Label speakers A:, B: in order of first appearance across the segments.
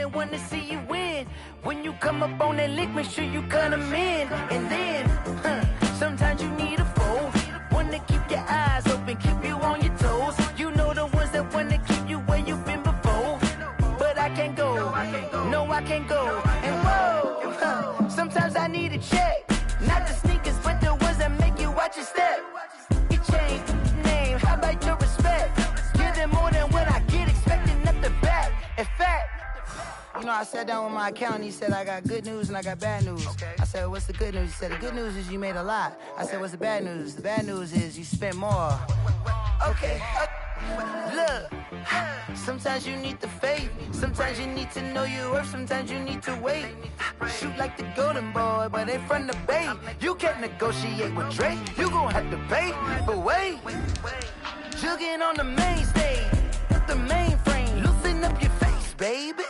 A: wanna see you win. When you come up on that lick, make sure you cut 'em in. And then, sometimes you need a foe. One to keep your eyes open, keep you on your toes. You know the ones that wanna keep you where you've been before. But I can't go, no I can't go. And whoa, sometimes I need a check. Not the sneakers, but the ones that make you watch your step. Your chain, name, how about your respect? Give them more than what I get, expecting up the back. In fact, you know, I sat down with my accountant. He said, I got good news and I got bad news. Okay. I said, what's the good news? He said, the good news is you made a lot. I said, what's the bad news? The bad news is you spent more. Okay. Look, sometimes you need the faith. Sometimes you need to know your worth. Sometimes you need to wait. Shoot like the golden boy, but ain't from the bay. You can't negotiate with Drake. You gon' have to pay. But wait, jugging on the main stage. The mainframe, loosen up your face, baby.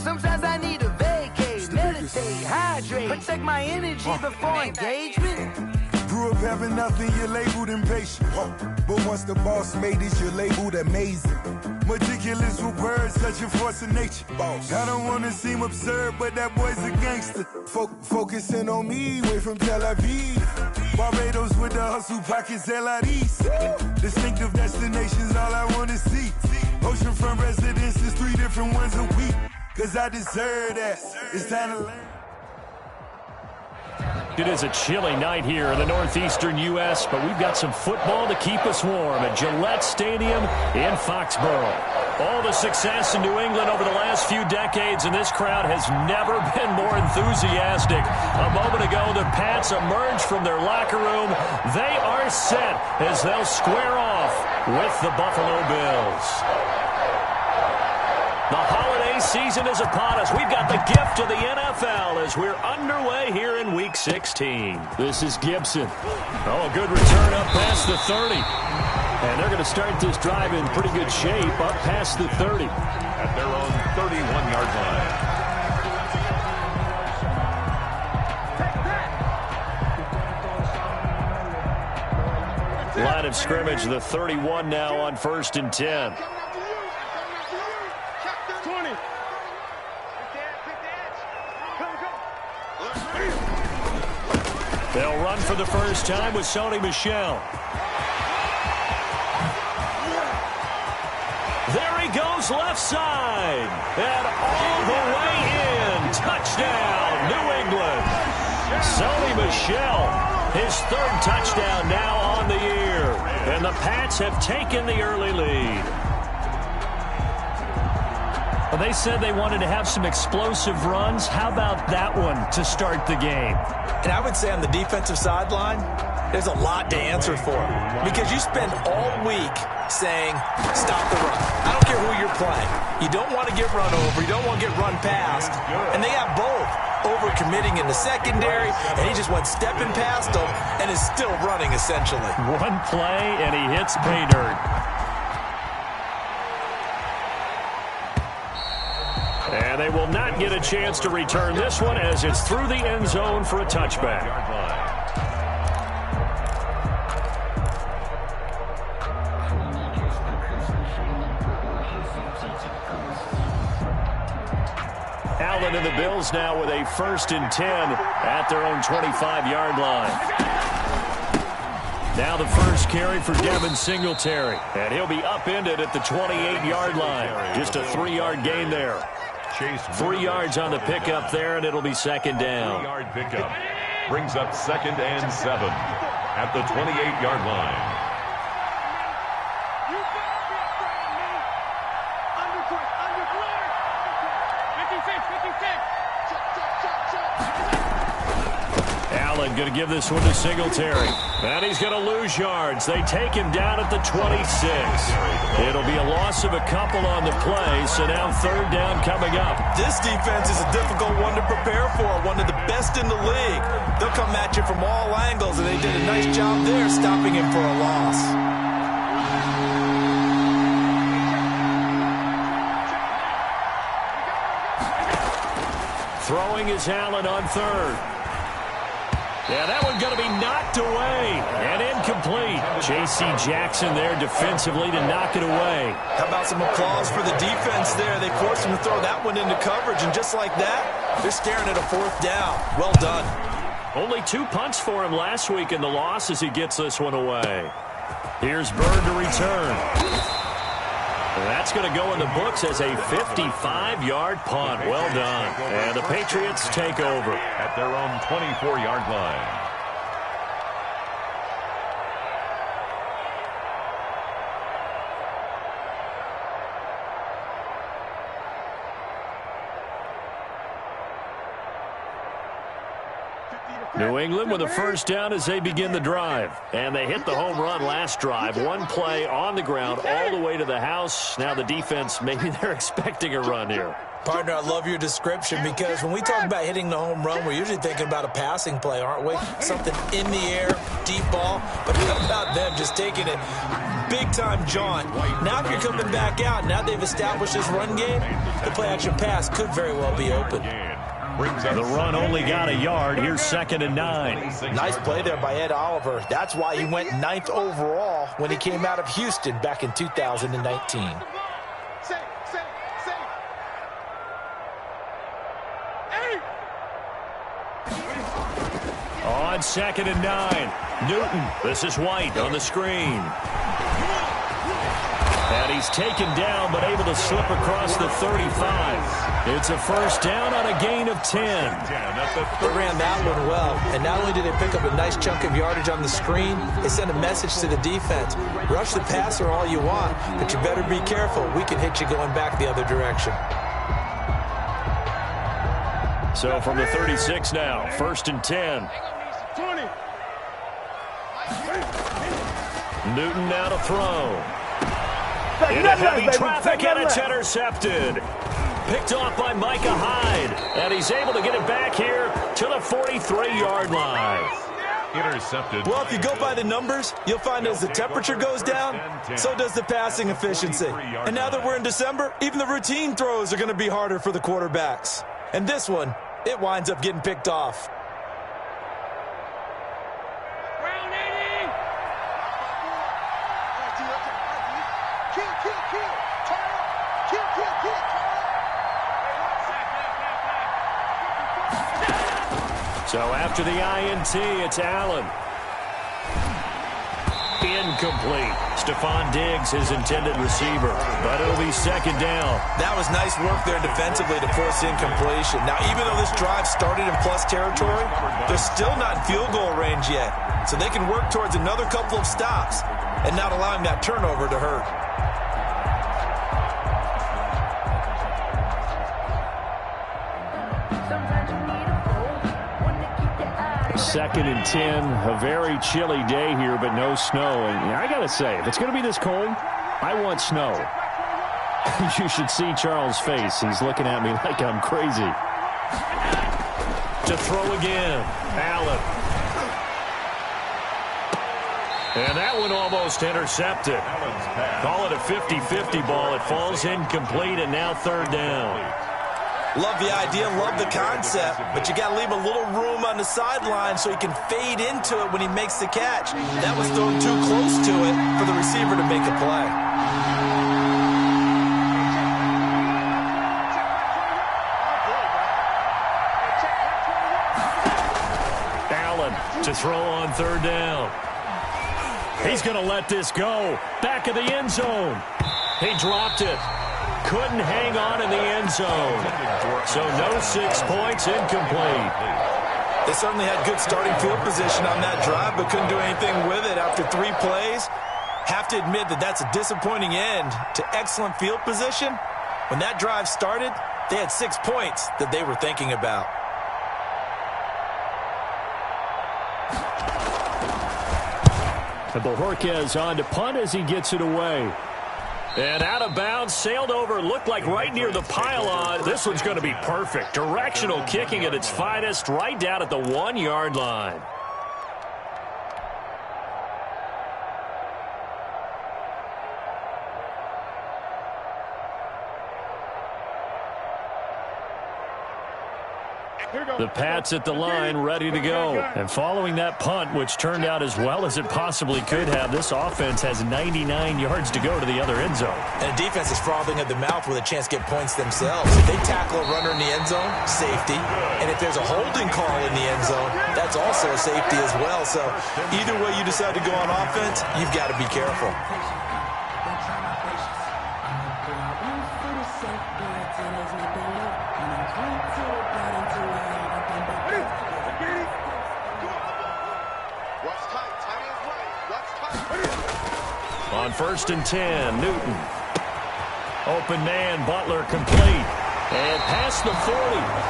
A: Sometimes I need a vacate, meditate, hydrate, protect my energy before engagement.
B: Grew up having nothing, you're labeled impatient. But once the boss made it, you're labeled amazing. Meticulous with words, such a force of nature. I don't wanna seem absurd, but that boy's a gangster. Focusing on me, way from Tel Aviv. Barbados with the hustle pockets, LIDs. Distinctive destinations, all I wanna see. Oceanfront residences, 3 different ones a week. Cause I deserve that. It's time to learn.
C: It is a chilly night here in the northeastern U.S., but we've got some football to keep us warm at Gillette Stadium in Foxborough. All the success in New England over the last few decades, and this crowd has never been more enthusiastic. A moment ago, the Pats emerged from their locker room. They are set as they'll square off with the Buffalo Bills. The holiday season is upon us. We've got the gift of the NFL as we're underway here in Week 16. This is Gibson. Oh, good return up past the 30. And they're going to start this drive in pretty good shape up past the 30.
D: At their own 31-yard line.
C: Line of scrimmage, the 31 now on 1st and 10. They'll run for the first time with Sony Michel. There he goes, left side. And all the way in. Touchdown, New England. Sony Michel, his 3rd touchdown now on the year. And the Pats have taken the early lead. Well, they said they wanted to have some explosive runs. How about that one to start the game?
E: And I would say on the defensive sideline, there's a lot to answer for. Because you spend all week saying, stop the run. I don't care who you're playing. You don't want to get run over. You don't want to get run past. And they have both. Overcommitting in the secondary, and he just went stepping past them and is still running, essentially.
C: One play, and he hits pay dirt. And they will not get a chance to return this one as it's through the end zone for a touchback. Allen and the Bills now with a 1st and 10 at their own 25-yard line. Now the first carry for Devin Singletary. And he'll be upended at the 28-yard line. Just a 3-yard gain there. 3 yards on the pickup there, and it'll be 2nd down.
D: 3-yard pickup brings up 2nd and 7 at the 28-yard line.
C: Allen going to give this one to Singletary. And he's going to lose yards. They take him down at the 26. It'll be a loss of a couple on the play, so now 3rd down coming up.
E: This defense is a difficult one to prepare for, one of the best in the league. They'll come at you from all angles, and they did a nice job there stopping him for a loss.
C: Throwing is Allen on 3rd. Yeah, that one going to be knocked away and incomplete. J.C. Jackson there defensively to knock it away.
E: How about some applause for the defense there? They forced him to throw that one into coverage, and just like that, they're staring at a 4th down. Well done.
C: Only 2 punts for him last week in the loss as he gets this one away. Here's Bird to return. That's going to go in the books as a 55-yard punt. Well done. And the Patriots take over
D: at their own 24-yard line.
C: New England with a first down as they begin the drive. And they hit the home run last drive. One play on the ground all the way to the house. Now the defense, maybe they're expecting a run here.
E: Partner, I love your description because when we talk about hitting the home run, we're usually thinking about a passing play, aren't we? Something in the air, deep ball. But how about them just taking it big-time jaunt? Now if you're coming back out, now they've established this run game, the play-action pass could very well be open.
C: The run only got a yard. Here's 2nd and 9.
E: Nice play there by Ed Oliver. That's why he went 9th overall when he came out of Houston back in 2019.
C: On 2nd and 9. Newton. This is White on the screen. And he's taken down but able to slip across the 35. It's a first down on a gain of 10.
E: They ran that one well, and not only did they pick up a nice chunk of yardage on the screen, they sent a message to the defense. Rush the passer all you want, but you better be careful. We can hit you going back the other direction.
C: So from the 36 now, 1st and 10. Newton now to throw. In a heavy traffic, and it's intercepted. Picked off by Micah Hyde. And he's able to get it back here to the 43-yard line.
D: Intercepted.
E: Well, if you go by the numbers, you'll find as the temperature goes down, so does the passing efficiency. And now that we're in December, even the routine throws are going to be harder for the quarterbacks. And this one, it winds up getting picked off.
C: So after the INT, it's Allen. Incomplete. Stephon Diggs, his intended receiver. But it'll be 2nd down.
E: That was nice work there defensively to force incompletion. Now, even though this drive started in plus territory, they're still not in field goal range yet. So they can work towards another couple of stops and not allowing that turnover to hurt.
C: 2nd and 10. A very chilly day here, but no snow. And I got to say, if it's going to be this cold, I want snow. You should see Charles' face. He's looking at me like I'm crazy. To throw again. Allen. And that one almost intercepted. Call it a 50-50 ball. It falls incomplete, and now 3rd down.
E: Love the idea, love the concept, but you got to leave a little room on the sideline so he can fade into it when he makes the catch. That was thrown too close to it for the receiver to make a play.
C: Allen to throw on 3rd down. He's going to let this go. Back of the end zone. He dropped it. Couldn't hang on in the end zone. So no 6 points, incomplete.
E: They certainly had good starting field position on that drive, but couldn't do anything with it after 3 plays. Have to admit that that's a disappointing end to excellent field position. When that drive started, they had 6 points that they were thinking about.
C: And Bojorquez on to punt as he gets it away. And out of bounds, sailed over, looked like right near the pylon. This one's going to be perfect. Directional kicking at its finest, right down at the 1-yard line. The Pats at the line, ready to go. And following that punt, which turned out as well as it possibly could have, this offense has 99 yards to go to the other end zone.
E: And the defense is frothing at the mouth with a chance to get points themselves. If they tackle a runner in the end zone, safety. And if there's a holding call in the end zone, that's also a safety as well. So either way you decide to go on offense, you've got to be careful.
C: On 1st and 10, Newton. Open man, Butler complete. And past the 40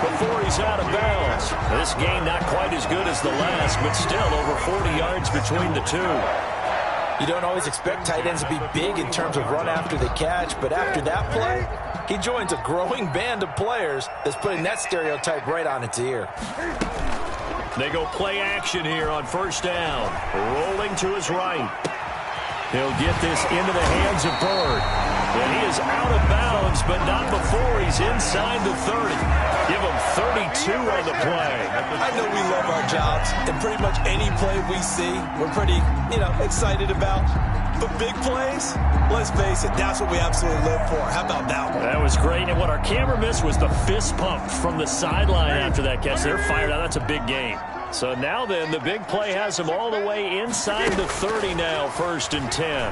C: before he's out of bounds. This game not quite as good as the last, but still over 40 yards between the two.
E: You don't always expect tight ends to be big in terms of run after the catch, but after that play, he joins a growing band of players that's putting that stereotype right on its ear.
C: They go play action here on 1st down. Rolling to his right. He'll get this into the hands of Bird. And he is out of bounds, but not before he's inside the 30. Give him 32 on the play.
E: I know we love our jobs, and pretty much any play we see, we're pretty, excited about. But big plays, let's face it, that's what we absolutely live for. How about that one?
C: That was great. And what our camera missed was the fist pump from the sideline after that catch. They're fired out. That's a big game. So now then, the big play has him all the way inside the 30 now, 1st and 10.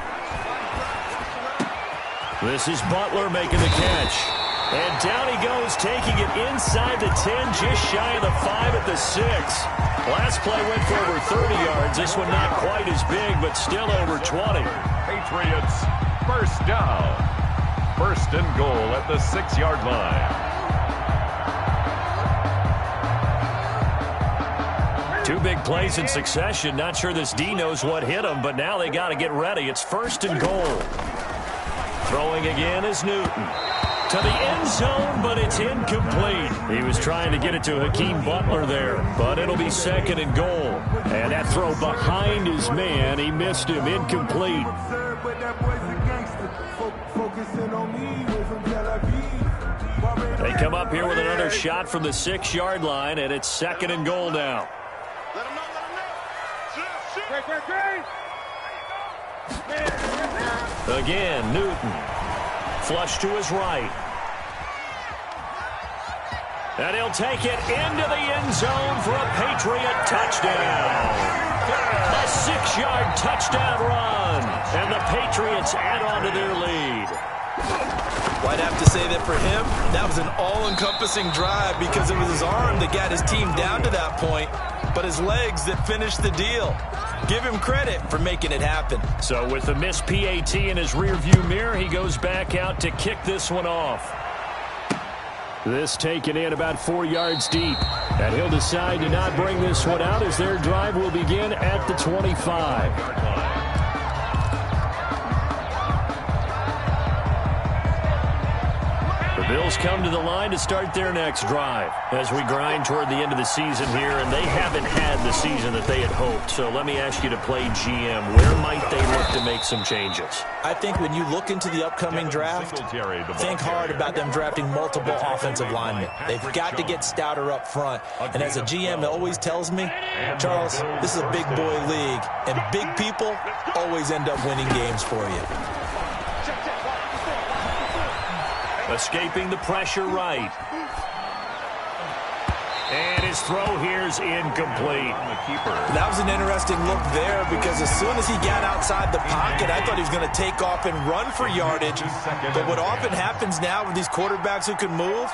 C: This is Butler making the catch. And down he goes, taking it inside the 10, just shy of the 5 at the 6. Last play went for over 30 yards. This one not quite as big, but still over 20.
D: Patriots, 1st down. 1st and goal at the 6-yard line.
C: Two big plays in succession. Not sure this D knows what hit him, but now they got to get ready. It's 1st and goal. Throwing again is Newton. To the end zone, but it's incomplete. He was trying to get it to Hakeem Butler there, but it'll be 2nd and goal. And that throw behind his man, he missed him, incomplete. They come up here with another shot from the 6-yard line, and it's 2nd and goal now. Again, Newton. Flush to his right. And he'll take it into the end zone for a Patriot touchdown. A 6-yard touchdown run. And the Patriots add on to their lead.
E: Well, I'd have to say that for him, that was an all-encompassing drive because it was his arm that got his team down to that point, but his legs that finished the deal. Give him credit for making it happen. So with the missed PAT in his rearview mirror, he goes back out to kick this one off.
C: This taken in about 4 yards deep. And he'll decide to not bring this one out as their drive will begin at the 25. The Bills come to the line to start their next drive as we grind toward the end of the season here, and they haven't had the season that they had hoped. So let me ask you to play GM. Where might they look to make some changes?
E: I think when you look into the upcoming draft, think hard about them drafting multiple offensive linemen. They've got to get stouter up front. And as a GM always tells me, Charles, this is a big boy league, and big people always end up winning games for you.
C: Escaping the pressure right. And his throw here's incomplete.
E: That was an interesting look there because as soon as he got outside the pocket, I thought he was going to take off and run for yardage. But what often happens now with these quarterbacks who can move,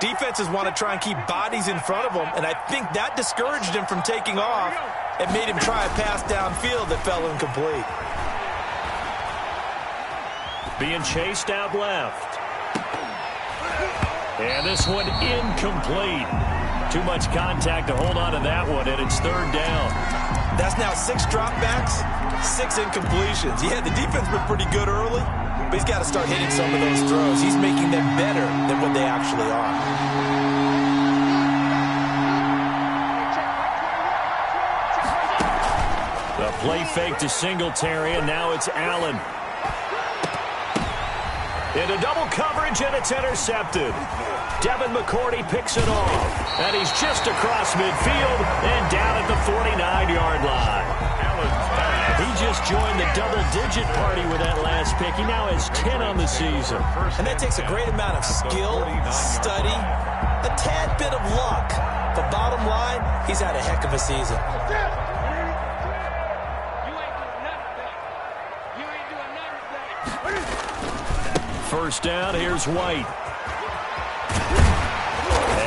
E: defenses want to try and keep bodies in front of them, and I think that discouraged him from taking off and made him try a pass downfield that fell incomplete.
C: Being chased out left. And this one incomplete. Too much contact to hold on to that one, and it's 3rd down.
E: That's now 6 dropbacks, 6 incompletions. Yeah, the defense been pretty good early, but he's got to start hitting some of those throws. He's making them better than what they actually are.
C: The play fake to Singletary, and now it's Allen. Into double coverage, and it's intercepted. Devin McCourty picks it off. And he's just across midfield and down at the 49-yard line. He just joined the double-digit party with that last pick. He now has 10 on the season.
E: And that takes a great amount of skill, study, a tad bit of luck. But bottom line, he's had a heck of a season.
C: First down, here's White.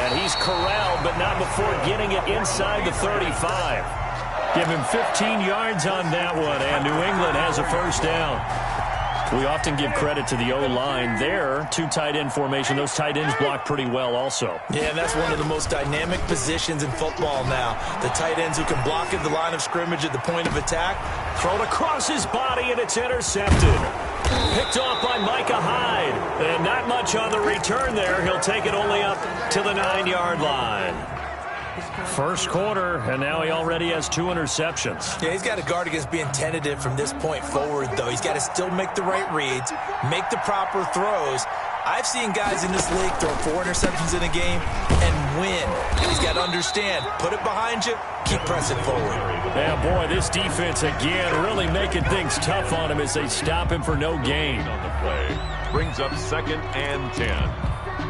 C: And he's corralled, but not before getting it inside the 35. Give him 15 yards on that one, and New England has a first down. We often give credit to the O-line there. Two tight end formation. Those tight ends block pretty well also.
E: Yeah, and that's one of the most dynamic positions in football now. The tight ends who can block at the line of scrimmage at the point of attack.
C: Thrown across his body, and it's intercepted. Picked off by Micah Hyde. And not much on the return there. He'll take it only up to the 9-yard line. First quarter, and now he already has 2 interceptions.
E: Yeah, he's got to guard against being tentative from this point forward, though. He's got to still make the right reads, make the proper throws. I've seen guys in this league throw 4 interceptions in a game and win. He's got to understand, put it behind you, keep pressing forward.
C: Yeah, boy, this defense again really making things tough on him as they stop him for no gain.
D: On the play, brings up 2nd and 10.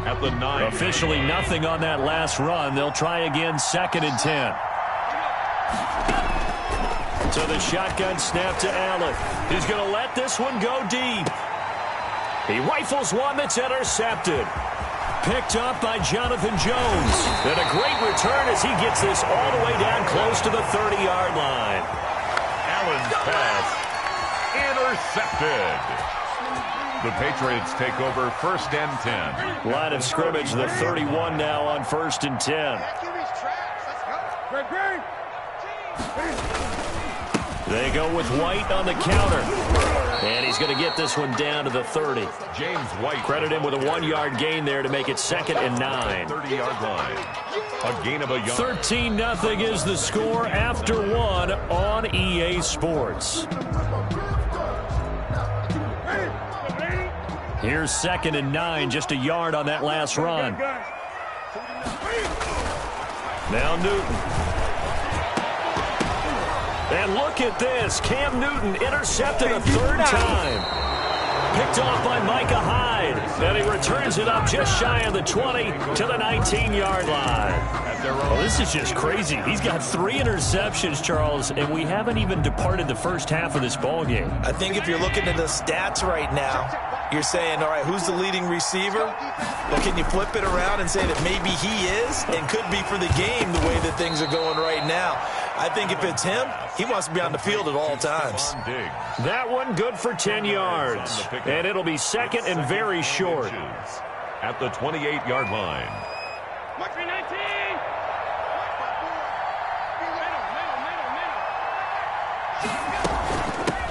D: At the 9.
C: Officially nothing on that last run. They'll try again, 2nd and 10. So the shotgun snap to Allen. He's going to let this one go deep. He rifles one that's intercepted. Picked up by Jonathan Jones. And a great return as he gets this all the way down close to the 30-yard line.
D: Allen's pass intercepted. The Patriots take over 1st and 10.
C: Line of scrimmage, the 31 now on 1st and 10. They go with White on the counter. And he's going to get this one down to the 30.
D: James White.
C: Credit him with a 1-yard gain there to make it 2nd and 9.
D: 30-yard line. A gain of a yard.
C: 13-0 is the score after 1 on EA Sports. Here's 2nd and 9, just a yard on that last run. Now Newton. And look at this. Cam Newton intercepted a 3rd time. Picked off by Micah Hyde. And he returns it up just shy of the 20 to the 19-yard line. Well, this is just crazy. He's got 3 interceptions, Charles, and we haven't even departed the first half of this ballgame.
E: I think if you're looking at the stats right now, you're saying, all right, who's the leading receiver? Well, can you flip it around and say that maybe he is and could be for the game the way that things are going right now? I think if it's him, he wants to be on the field at all times.
C: That one good for 10 yards. And it'll be 2nd and very short.
D: At the 28-yard line.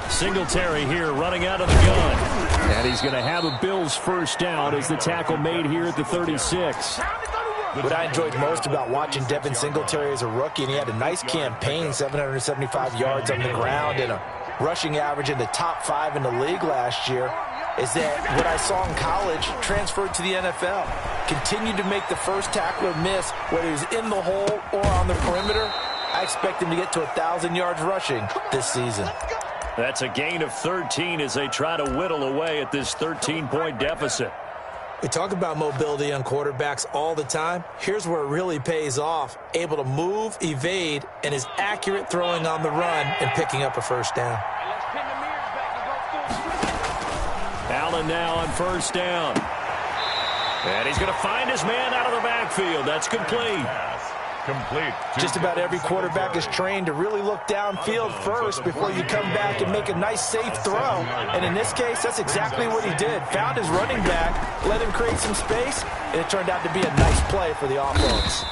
C: Singletary here running out of the gun. And he's going to have a Bills first down as the tackle made here at the 36.
E: What I enjoyed most about watching Devin Singletary as a rookie, and he had a nice campaign, 775 yards on the ground and a rushing average in the top 5 in the league last year, is that what I saw in college transferred to the NFL. Continued to make the first tackler miss, whether he's in the hole or on the perimeter. I expect him to get to 1,000 yards rushing this season.
C: That's a gain of 13 as they try to whittle away at this 13-point deficit.
E: We talk about mobility on quarterbacks all the time. Here's where it really pays off. Able to move, evade, and is accurate throwing on the run and picking up a first down.
C: Allen now on first down. And he's going to find his man out of the backfield. That's complete.
D: Complete.
E: Just about every quarterback is trained to really look downfield first before you come back and make a nice, safe throw. And in this case, that's exactly what he did. Found his running back, let him create some space, and it turned out to be a nice play for the offense.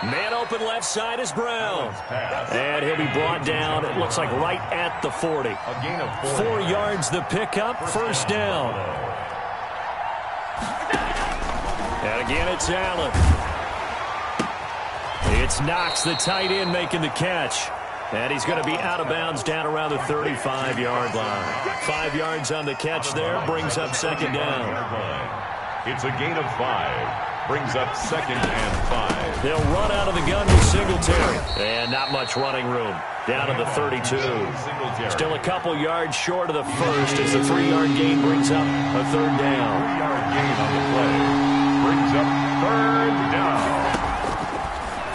C: Man open left side is Brown. And he'll be brought down, it looks like right at the 40.
D: A gain of
C: 4 yards the pickup, first down. And again, it's Allen. It's Knox, the tight end, making the catch. And he's going to be out of bounds down around the 35-yard line. 5 yards on the catch there, brings up second down.
D: It's a gain of 5. Brings up 2nd and 5.
C: They'll run out of the gun with Singletary. And not much running room. Down to the 32. Still a couple yards short of the first as the 3-yard gain brings up a 3rd down.
D: 3-yard gain on the play. Brings up 3rd down.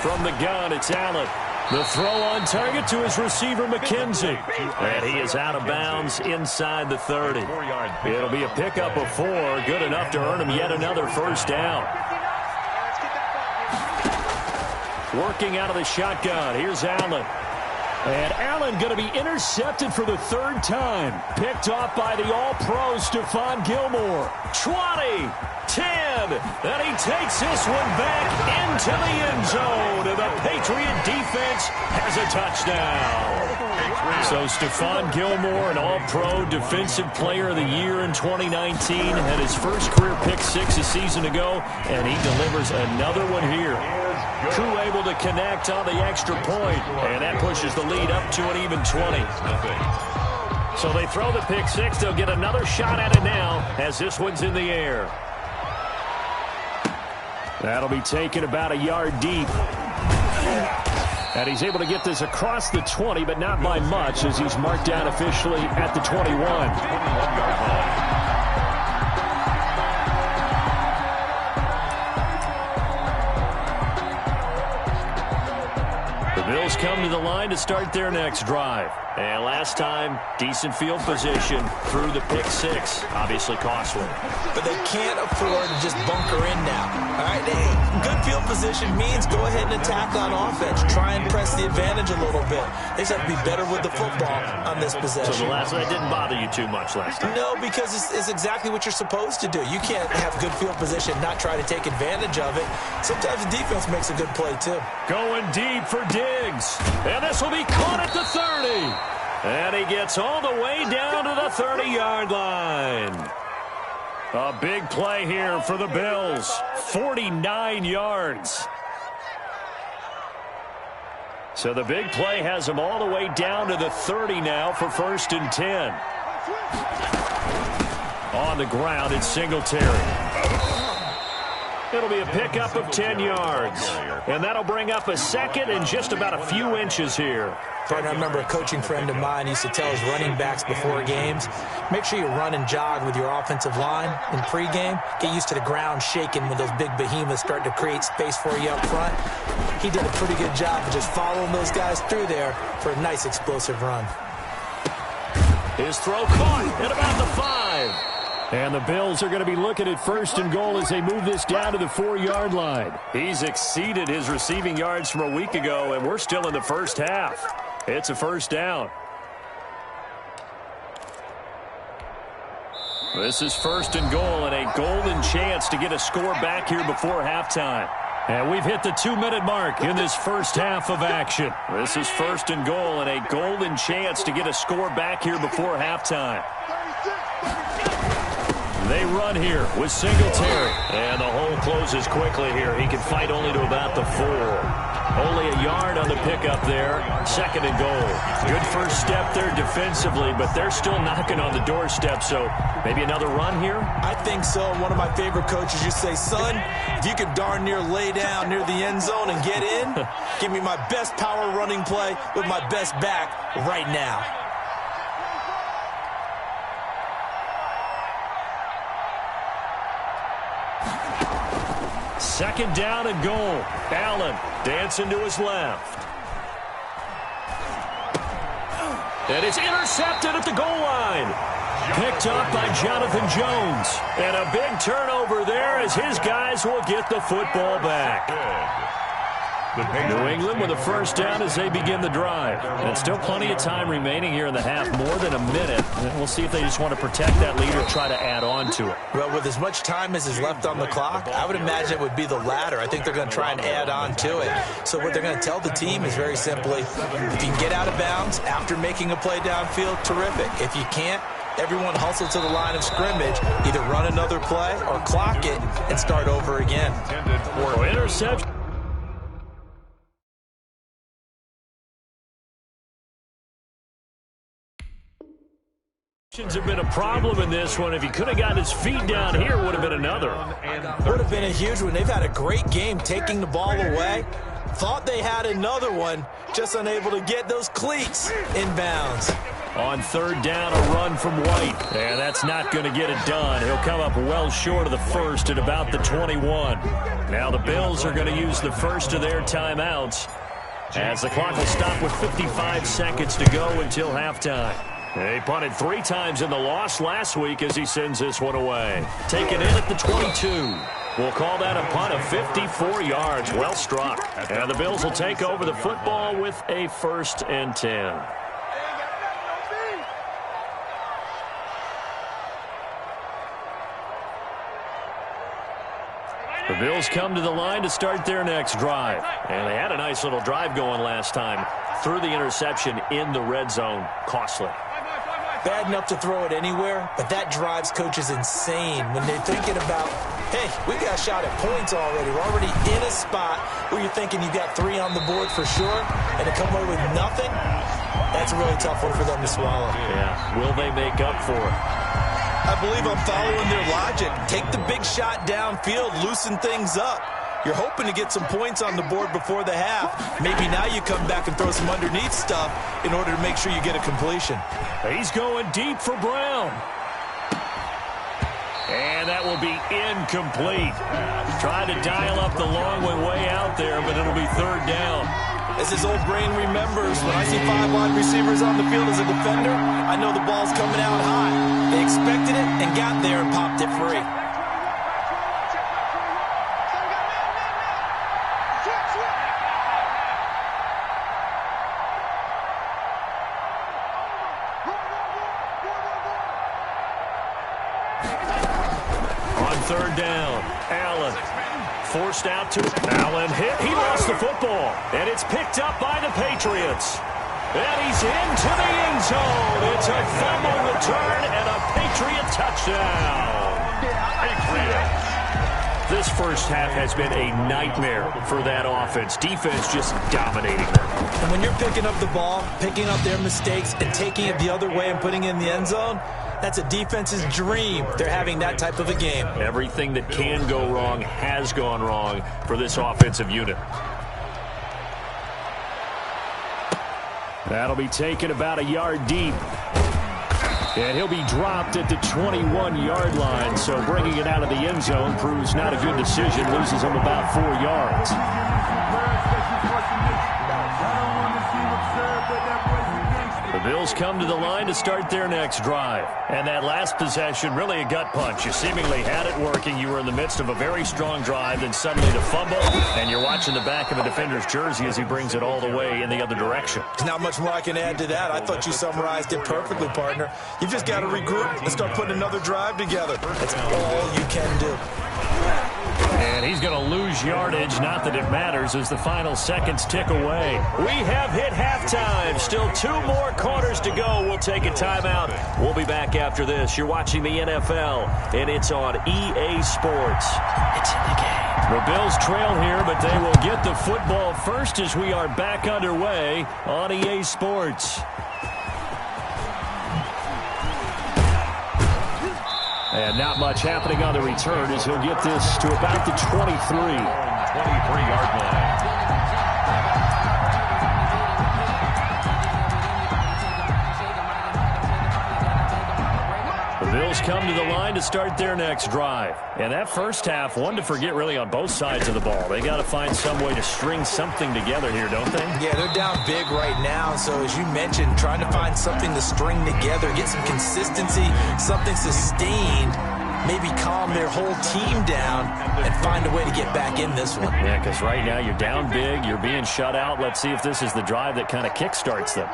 C: From the gun, it's Allen. The throw on target to his receiver, McKenzie. And he is out of bounds inside the 30. It'll be a pickup of 4. Good enough to earn him yet another 1st down. Working out of the shotgun. Here's Allen. And Allen going to be intercepted for the 3rd time. Picked off by the All-Pro Stephon Gilmore. 20, 10, and he takes this one back into the end zone. And the Patriot defense has a touchdown. So Stephon Gilmore, an All-Pro Defensive Player of the Year in 2019, had his first career pick 6 a season ago, and he delivers another one here. Crew able to connect on the extra point, and that pushes the lead up to an even 20. So they throw the pick 6. They'll get another shot at it now as this one's in the air. That'll be taken about a yard deep. And he's able to get this across the 20, but not by much as he's marked down officially at the 21.
D: 21-yard line.
C: Bills come to the line to start their next drive. And last time, decent field position through the pick 6. Obviously costly.
E: But they can't afford to just bunker in now. All right, good field position means go ahead and attack on offense. Try and press the advantage a little bit. They just have to be better with the football on this possession.
C: So the last one didn't bother you too much last time?
E: No, because it's exactly what you're supposed to do. You can't have good field position, not try to take advantage of it. Sometimes the defense makes a good play, too.
C: Going deep for Diggs. And this will be caught at the 30. And he gets all the way down to the 30-yard line. A big play here for the Bills. 49 yards. So the big play has him all the way down to the 30 now for 1st and 10. On the ground, it's Singletary. It'll be a pickup of 10 yards. And that'll bring up a 2nd and just about a few inches here.
E: Partner, I remember a coaching friend of mine used to tell his running backs before games, make sure you run and jog with your offensive line in pregame. Get used to the ground shaking when those big behemoths start to create space for you up front. He did a pretty good job of just following those guys through there for a nice explosive run.
C: His throw caught at about the 5. And the Bills are going to be looking at 1st and goal as they move this down to the 4-yard line. He's exceeded his receiving yards from a week ago, and we're still in the first half. It's a 1st down. This is 1st and goal and a golden chance to get a score back here before halftime. And we've hit the 2-minute mark in this first half of action. This is 1st and goal and a golden chance to get a score back here before halftime. They run here with Singletary. And the hole closes quickly here. He can fight only to about the 4. Only a yard on the pickup there. 2nd and goal. Good first step there defensively, but they're still knocking on the doorstep, so maybe another run here?
E: I think so. One of my favorite coaches used to say, son, if you can darn near lay down near the end zone and get in, give me my best power running play with my best back right now.
C: Second down and goal. Allen dancing to his left. And it's intercepted at the goal line. Picked up by Jonathan Jones. And a big turnover there as his guys will get the football back. New England with a 1st down as they begin the drive. And still plenty of time remaining here in the half, more than a minute. And we'll see if they just want to protect that lead or try to add on to it.
E: Well, with as much time as is left on the clock, I would imagine it would be the latter. I think they're going to try and add on to it. So what they're going to tell the team is very simply, if you can get out of bounds after making a play downfield, terrific. If you can't, everyone hustle to the line of scrimmage, either run another play or clock it and start over again.
C: Or interception. Have been a problem in this one. If he could have got his feet down here, would have been another.
E: Would have been a huge one. They've had a great game taking the ball away. Thought they had another one, just unable to get those cleats inbounds.
C: On third down, a run from White. And that's not going to get it done. He'll come up well short of the first at about the 21. Now the Bills are going to use the first of their timeouts, as the clock will stop with 55 seconds to go until halftime. They punted 3 times in the loss last week as he sends this one away. Taken in at the 22. We'll call that a punt of 54 yards. Well struck. And the Bills will take over the football with a 1st and 10. The Bills come to the line to start their next drive. And they had a nice little drive going last time. Threw the interception in the red zone. Costly.
E: Bad enough to throw it anywhere, but that drives coaches insane when they're thinking about, hey, we got a shot at points already. We're already in a spot where you're thinking you got 3 on the board for sure, and to come away with nothing, that's a really tough one for them to swallow.
C: Yeah, will they make up for it?
E: I believe I'm following their logic. Take the big shot downfield, loosen things up. You're hoping to get some points on the board before the half. Maybe now you come back and throw some underneath stuff in order to make sure you get a completion.
C: He's going deep for Brown. And that will be incomplete. Trying to dial up the long one way out there, but it'll be 3rd down.
E: As his old brain remembers, when I see 5 wide receivers on the field as a defender, I know the ball's coming out high. They expected it and got there and popped it free.
C: On 3rd down, Allen forced out to Allen. Hit. He lost the football, and it's picked up by the Patriots. And he's into the end zone. It's a fumble return and a Patriot touchdown. Patriots. This first half has been a nightmare for that offense. Defense just dominating them.
E: And when you're picking up the ball, picking up their mistakes, and taking it the other way and putting it in the end zone, that's a defense's dream. They're having that type of a game.
C: Everything that can go wrong has gone wrong for this offensive unit. That'll be taken about a yard deep. And he'll be dropped at the 21-yard line. So bringing it out of the end zone proves not a good decision. Loses him about 4 yards. The Bills come to the line to start their next drive. And that last possession, really a gut punch. You seemingly had it working. You were in the midst of a very strong drive, then suddenly the fumble, and you're watching the back of a defender's jersey as he brings it all the way in the other direction.
E: Not much more I can add to that. I thought you summarized it perfectly, partner. You've just got to regroup and start putting another drive together. That's all you can do.
C: And he's going to lose yardage. Not that it matters as the final seconds tick away. We have hit halftime. Still 2 more quarters to go. We'll take a timeout. We'll be back after this. You're watching the NFL, and it's on EA Sports. It's in the game. The Bills trail here, but they will get the football first as we are back underway on EA Sports. And not much happening on the return as he'll get this to about the 23-yard line. The Bills come to the line to start their next drive. And that first half, one to forget really on both sides of the ball. They got to find some way to string something together here, don't they?
E: Yeah, they're down big right now. So as you mentioned, trying to find something to string together, get some consistency, something sustained, maybe calm their whole team down and find a way to get back in this one.
C: Yeah, because right now you're down big, you're being shut out. Let's see if this is the drive that kind of kickstarts them.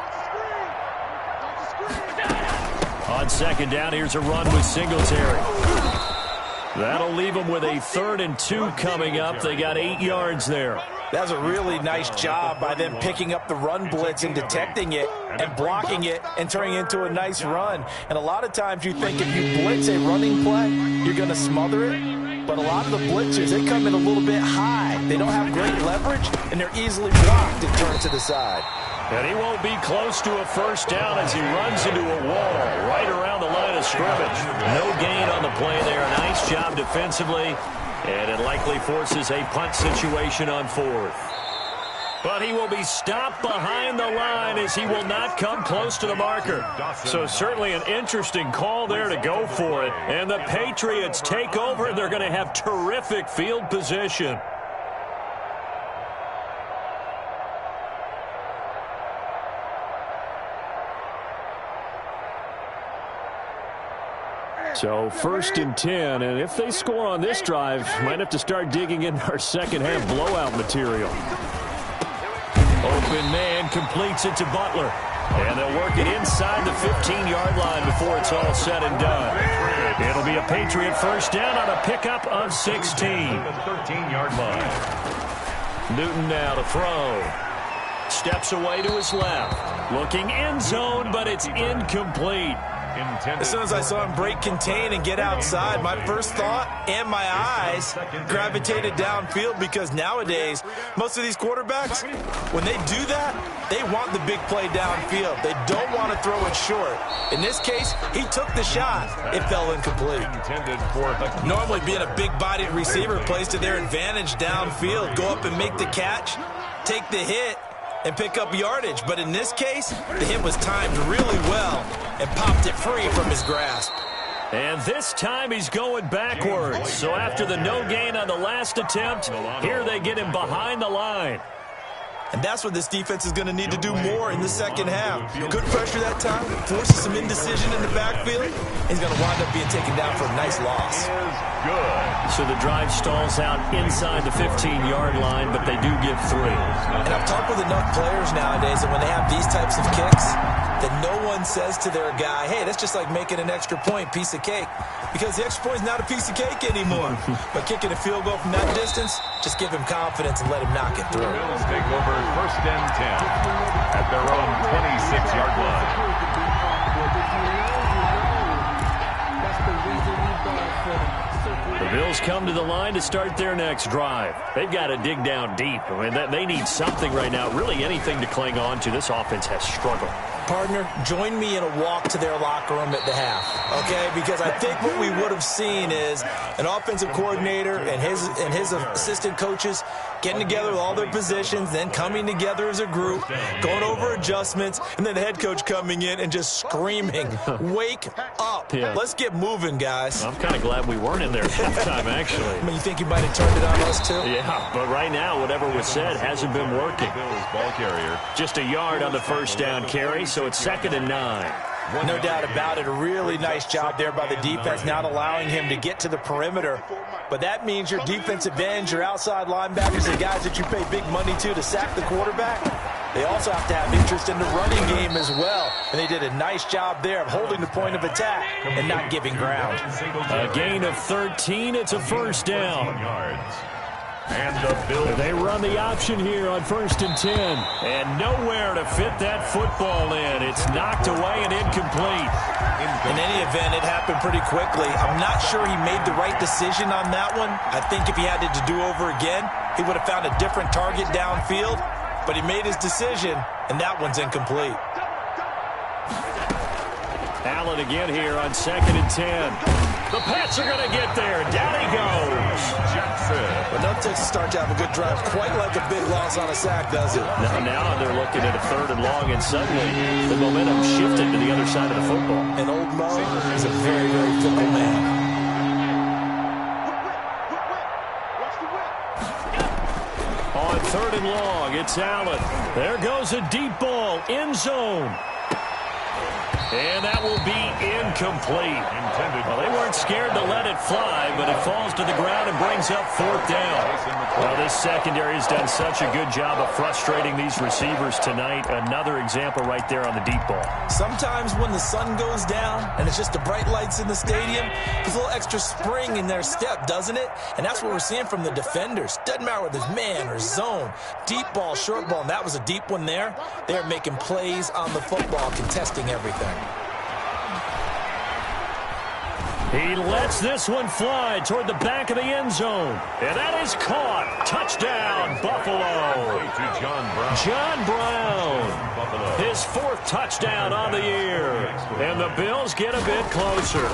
C: On 2nd down, here's a run with Singletary. That'll leave them with a 3rd and 2 coming up. They got 8 yards there.
E: That was a really nice job by them picking up the run blitz and detecting it and blocking it and turning it into a nice run. And a lot of times you think if you blitz a running play, you're going to smother it. But a lot of the blitzers, they come in a little bit high. They don't have great leverage, and they're easily blocked and turned to the side.
C: And he won't be close to a first down as he runs into a wall right around the line of scrimmage. No gain on the play there. Nice job defensively. And it likely forces a punt situation on fourth. But he will be stopped behind the line as he will not come close to the marker. So certainly an interesting call there to go for it. And the Patriots take over. They're going to have terrific field position. So 1st and 10, and if they score on this drive, might have to start digging into our second-half blowout material. Open man completes it to Butler. And they'll work it inside the 15-yard line before it's all said and done. It'll be a Patriot first down on a pickup of 16.
D: 13-yard line.
C: Newton now to throw. Steps away to his left. Looking end zone, but it's incomplete.
E: As soon as I saw him break contain and get outside, my first thought and my eyes gravitated downfield, because nowadays, most of these quarterbacks, when they do that, they want the big play downfield. They don't want to throw it short. In this case, he took the shot. It fell incomplete. Normally, being a big-bodied receiver plays to their advantage downfield. Go up and make the catch, take the hit, and pick up yardage. But in this case, the hit was timed really well and popped it free from his grasp.
C: And this time he's going backwards. So after the no gain on the last attempt, here they get him behind the line.
E: And that's what this defense is going to need to do more in the second half. Good pressure that time, forces some indecision in the backfield. He's going to wind up being taken down for a nice loss.
C: So the drive stalls out inside the 15-yard line, but they do give 3.
E: And I've talked with enough players nowadays that when they have these types of kicks, that no one says to their guy, hey, that's just like making an extra point, piece of cake. Because the extra point is not a piece of cake anymore. But kicking a field goal from that distance, just give him confidence and let him knock it through.
D: Bills take over 1st and 10 at their own 26-yard line.
C: The Bills come to the line to start their next drive. They've got to dig down deep. I mean, they need something right now, really anything to cling on to. This offense has struggled.
E: Partner, join me in a walk to their locker room at the half, okay? Because I think what we would have seen is an offensive coordinator and his assistant coaches getting together with all their positions, then coming together as a group, going over adjustments, and then the head coach coming in and just screaming, wake up. Yeah. Let's get moving, guys.
C: I'm kind of glad we weren't in there halftime, actually.
E: I mean, you think you might have turned it on us, too?
C: Yeah, but right now, whatever was said hasn't been working.
D: Ball carrier.
C: Just a yard on the first down carry, so it's 2nd and 9.
E: No doubt about it. A really nice job there by the defense, not allowing him to get to the perimeter. But that means your defensive ends, your outside linebackers, the guys that you pay big money to sack the quarterback, they also have to have interest in the running game as well. And they did a nice job there of holding the point of attack and not giving ground.
C: A gain of 13. It's a first down.
D: And the Bills.
C: They run the option here on 1st and 10. And nowhere to fit that football in. It's knocked away and incomplete.
E: In any event, it happened pretty quickly. I'm not sure he made the right decision on that one. I think if he had it to do over again, he would have found a different target downfield. But he made his decision, and that one's incomplete.
C: Allen again here on 2nd and 10. The Pats are going to get there. Down he goes.
E: But nothing takes a start to have a good drive quite like a big loss on a sack, does it?
C: Now they're looking at a 3rd and long, and suddenly the momentum shifted to the other side of the football.
E: And old Mo is a very, very fickle man.
C: On 3rd and long, it's Allen. There goes a deep ball, end zone. And that will be incomplete. Well, they weren't scared to let it fly, but it falls to the ground and brings up 4th down. Well, this secondary has done such a good job of frustrating these receivers tonight. Another example right there on the deep ball.
E: Sometimes when the sun goes down and it's just the bright lights in the stadium, there's a little extra spring in their step, doesn't it? And that's what we're seeing from the defenders. Doesn't matter whether it's man or zone, deep ball, short ball, and that was a deep one there. They're making plays on the football, contesting everything.
C: He lets this one fly toward the back of the end zone. And that is caught. Touchdown, Buffalo.
D: To John Brown.
C: John Brown. His 4th touchdown on the year. And the Bills get a bit closer.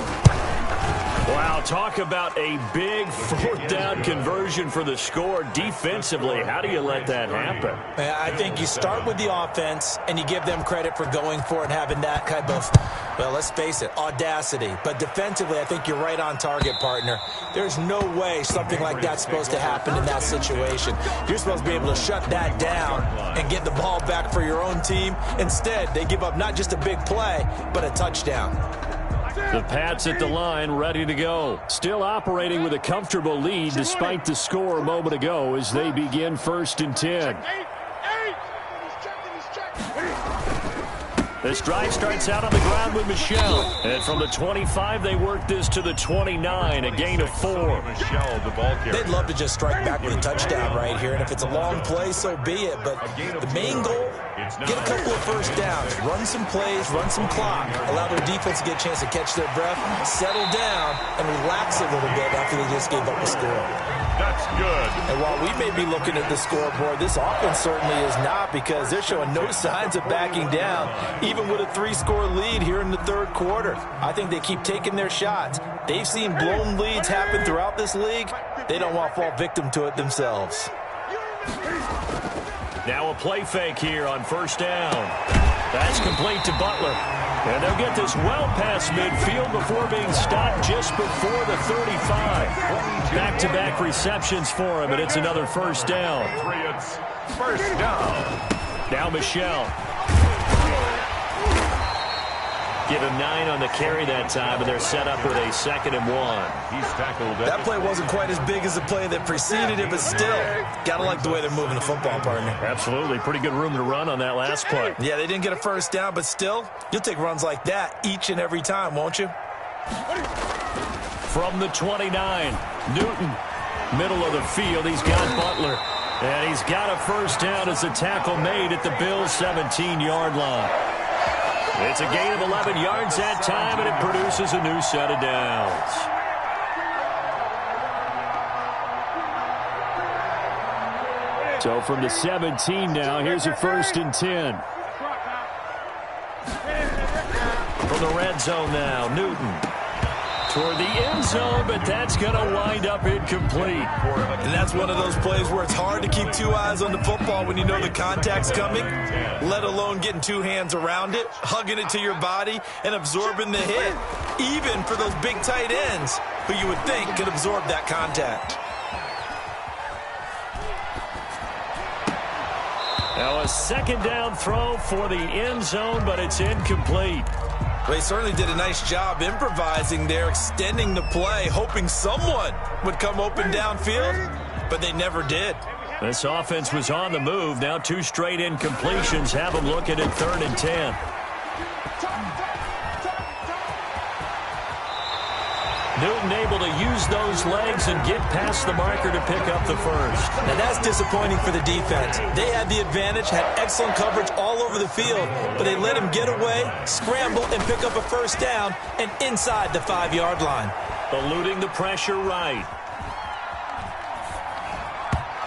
C: Wow, talk about a big 4th down conversion for the score. Defensively, how do you let that happen?
E: I think you start with the offense, and you give them credit for going for it and having that kind of, well, let's face it, audacity. But defensively, I think you're right on target, partner. There's no way something like that's supposed to happen in that situation. You're supposed to be able to shut that down and get the ball back for your own team. Instead, they give up not just a big play, but a touchdown.
C: The Pats at the line, ready to go. Still operating with a comfortable lead despite the score a moment ago as they begin 1st and 10. This drive starts out on the ground with Michel. And from the 25, they work this to the 29, a gain of 4.
E: They'd love to just strike back with a touchdown right here. And if it's a long play, so be it. But the main goal, get a couple of first downs, run some plays, run some clock, allow their defense to get a chance to catch their breath, settle down, and relax a little bit after they just gave up the score.
D: That's good.
E: And while we may be looking at the scoreboard, this offense certainly is not, because they're showing no signs of backing down, even with a 3-score lead here in the 3rd quarter. I think they keep taking their shots. They've seen blown leads happen throughout this league. They don't want to fall victim to it themselves.
C: Now a play fake here on 1st down. That's complete to Butler. And they'll get this well past midfield before being stopped just before the 35. Back-to-back receptions for him, and it's another 1st down.
D: First down.
C: Now Michel. Give him 9 on the carry that time, and they're set up with a 2nd and 1.
D: He's tackled.
E: That play wasn't quite as big as the play that preceded it, but still, gotta like the way they're moving the football, partner.
C: Absolutely. Pretty good room to run on that last play.
E: Yeah, they didn't get a 1st down, but still, you'll take runs like that each and every time, won't you?
C: From the 29, Newton. Middle of the field, he's got Butler. And he's got a 1st down as a tackle made at the Bills' 17-yard line. It's a gain of 11 yards that time, and it produces a new set of downs. So from the 17 now, here's a 1st and 10. From the red zone now, Newton. Toward the end zone, but that's going to wind up incomplete.
E: And that's one of those plays where it's hard to keep 2 eyes on the football when you know the contact's coming, let alone getting 2 hands around it, hugging it to your body, and absorbing the hit, even for those big tight ends who you would think could absorb that contact.
C: Now a 2nd down throw for the end zone, but it's incomplete.
E: Well, he certainly did a nice job improvising there, extending the play, hoping someone would come open downfield, but they never did.
C: This offense was on the move. Now 2 straight incompletions have them looking at 3rd and 10. Newton able to use those legs and get past the marker to pick up the 1st.
E: Now that's disappointing for the defense. They had the advantage, had excellent coverage all over the field, but they let him get away, scramble, and pick up a 1st down and inside the 5-yard line.
C: Eluding the pressure right.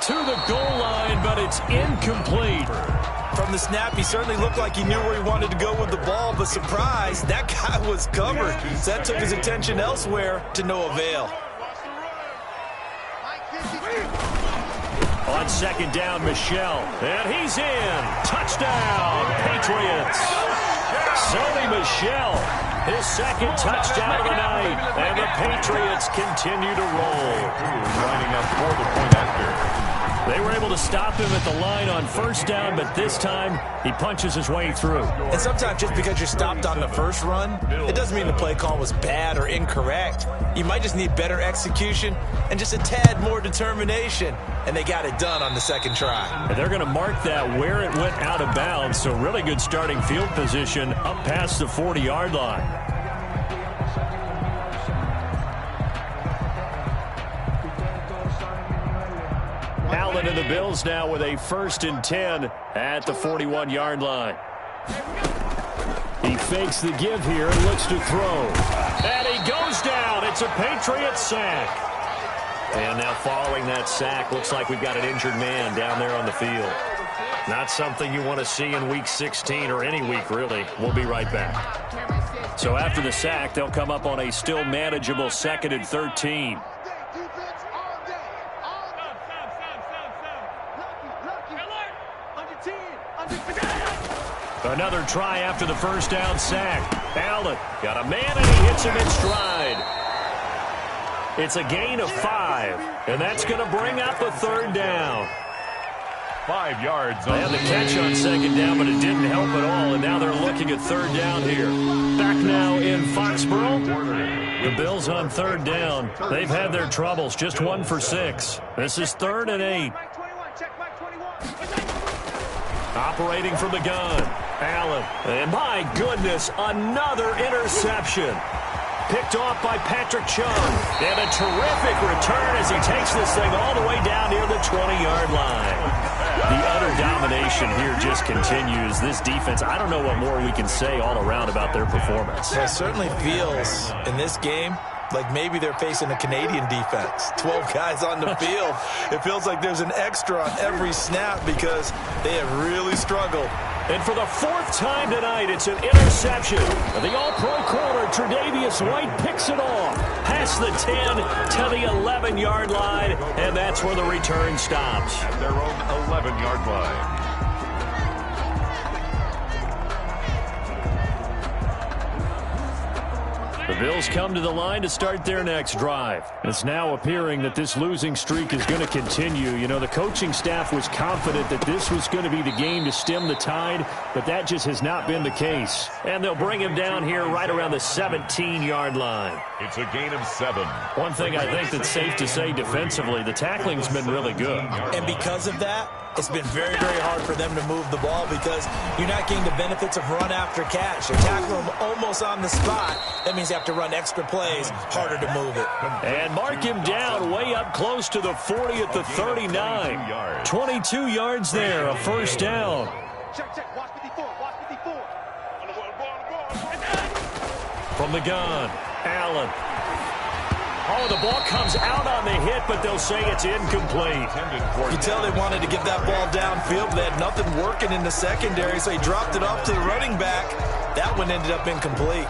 C: To the goal line, but it's incomplete.
E: From the snap, he certainly looked like he knew where he wanted to go with the ball, but surprise, that guy was covered. So that took his attention elsewhere to no avail.
C: On 2nd down, Michel. And he's in. Touchdown, Patriots. Sony Michel, his 2nd touchdown of the night. And the Patriots continue to roll.
D: Lining up for the point after.
C: They were able to stop him at the line on 1st down, but this time he punches his way through.
E: And sometimes just because you're stopped on the first run, it doesn't mean the play call was bad or incorrect. You might just need better execution and just a tad more determination, and they got it done on the 2nd try.
C: And they're going to mark that where it went out of bounds, so really good starting field position up past the 40-yard line. Allen and the Bills now with a 1st and 10 at the 41-yard line. He fakes the give here and looks to throw. And he goes down. It's a Patriot sack. And now following that sack, looks like we've got an injured man down there on the field. Not something you want to see in Week 16 or any week, really. We'll be right back. So after the sack, they'll come up on a still manageable 2nd and 13. Another try after the first down sack. Allen got a man, and he hits him in stride. It's a gain of 5, and that's going to bring up a 3rd down.
D: 5 yards.
C: They had the catch on 2nd down, but it didn't help at all, and now they're looking at 3rd down here. Back now in Foxborough. The Bills on 3rd down. They've had their troubles, just 1 for 6. This is 3rd and 8. Operating from the gun, Allen. And my goodness, another interception. Picked off by Patrick Chung. And a terrific return as he takes this thing all the way down near the 20-yard line. The utter domination here just continues. This defense, I don't know what more we can say all around about their performance.
E: It certainly feels in this game like maybe they're facing a Canadian defense. 12 guys on the field. It feels like there's an extra on every snap because they have really struggled.
C: And for the 4th time tonight, it's an interception. The all-pro corner, Tre'Davious White, picks it off. Past the 10 to the 11-yard line, and that's where the return stops.
D: At their own 11-yard line.
C: The Bills come to the line to start their next drive. It's now appearing that this losing streak is going to continue. You know, the coaching staff was confident that this was going to be the game to stem the tide, but that just has not been the case. And they'll bring him down here right around the 17-yard line.
D: It's a gain of 7.
C: One thing I think that's safe to say defensively, the tackling's been really good.
E: And because of that, it's been very, very hard for them to move the ball because you're not getting the benefits of run after catch. You're tackling them almost on the spot. That means you have to run extra plays, harder to move it.
C: And mark him down way up close to the 40 at the 39. 22 yards there, a 1st down.
F: Watch 54.
C: From the gun, Allen. Oh, the ball comes out on the hit, but they'll say it's incomplete.
E: You tell they wanted to get that ball downfield, but they had nothing working in the secondary, so he dropped it off to the running back. That one ended up incomplete.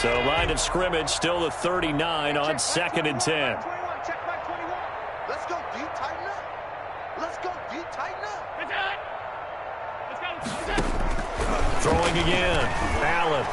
C: So line of scrimmage still the 39 on 2nd and 10.
F: Let's go deep, tighten up. Let's go deep, tighten up.
C: Throwing again, Allen.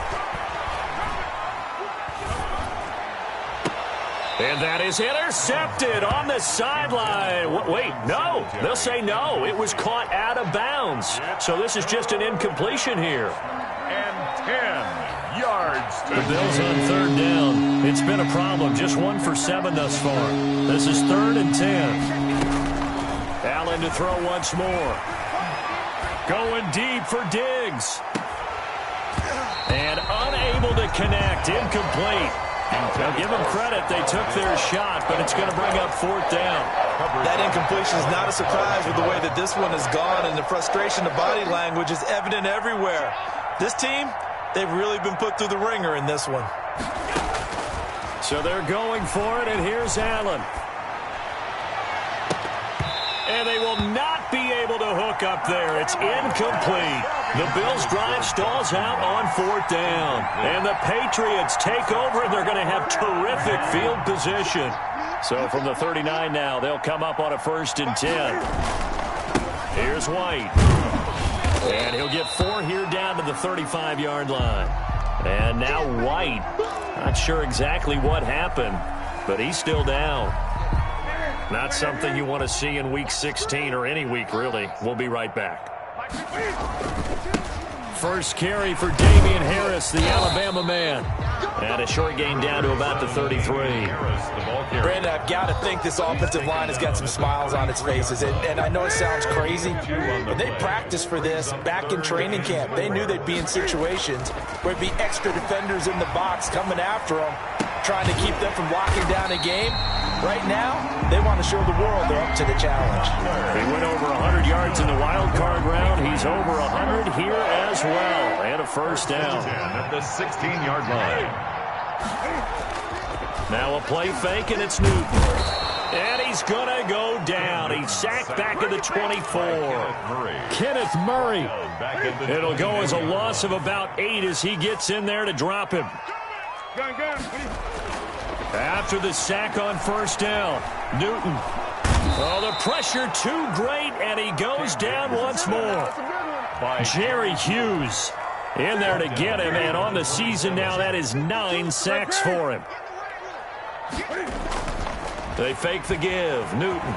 C: And that is intercepted on the sideline. Wait, no. They'll say no. It was caught out of bounds. So this is just an incompletion here.
D: And 10 yards.
C: The Bills on 3rd down. It's been a problem. Just 1 for 7 thus far. This is 3rd and 10. Allen to throw once more. Going deep for Diggs. And unable to connect. Incomplete. Now give them credit. They took their shot, but it's going to bring up 4th down.
E: That incompletion is not a surprise with the way that this one has gone, and the frustration of body language is evident everywhere. This team, they've really been put through the ringer in this one.
C: So they're going for it, and here's Allen. And they will not be able to hook up there. It's incomplete. The Bills' drive stalls out on 4th down. And the Patriots take over, and they're going to have terrific field position. So from the 39 now, they'll come up on a 1st and 10. Here's White. And he'll get 4 here down to the 35-yard line. And now White. Not sure exactly what happened, but he's still down. Not something you want to see in Week 16 or any week, really. We'll be right back. First carry for Damian Harris, the Alabama man. And a short gain down to about the 33.
E: Brandon, I've got to think this offensive line has got some smiles on its faces. And I know it sounds crazy, but they practiced for this back in training camp. They knew they'd be in situations where it'd be extra defenders in the box coming after them, trying to keep them from locking down a game. Right now, they want to show the world they're up to the challenge.
C: He went over 100 yards in the wild card round. He's over 100 here as well. And a 1st down.
D: At the 16-yard line.
C: Now a play fake, and it's Newton. And he's going to go down. He's sacked back at the 24.
G: Kenneth Murray.
C: It'll go as a loss of about 8 as he gets in there to drop him. After the sack on first down, Newton. Oh, the pressure too great, and he goes down once more. Jerry Hughes in there to get him, and on the season now, that is 9 sacks for him. They fake the give. Newton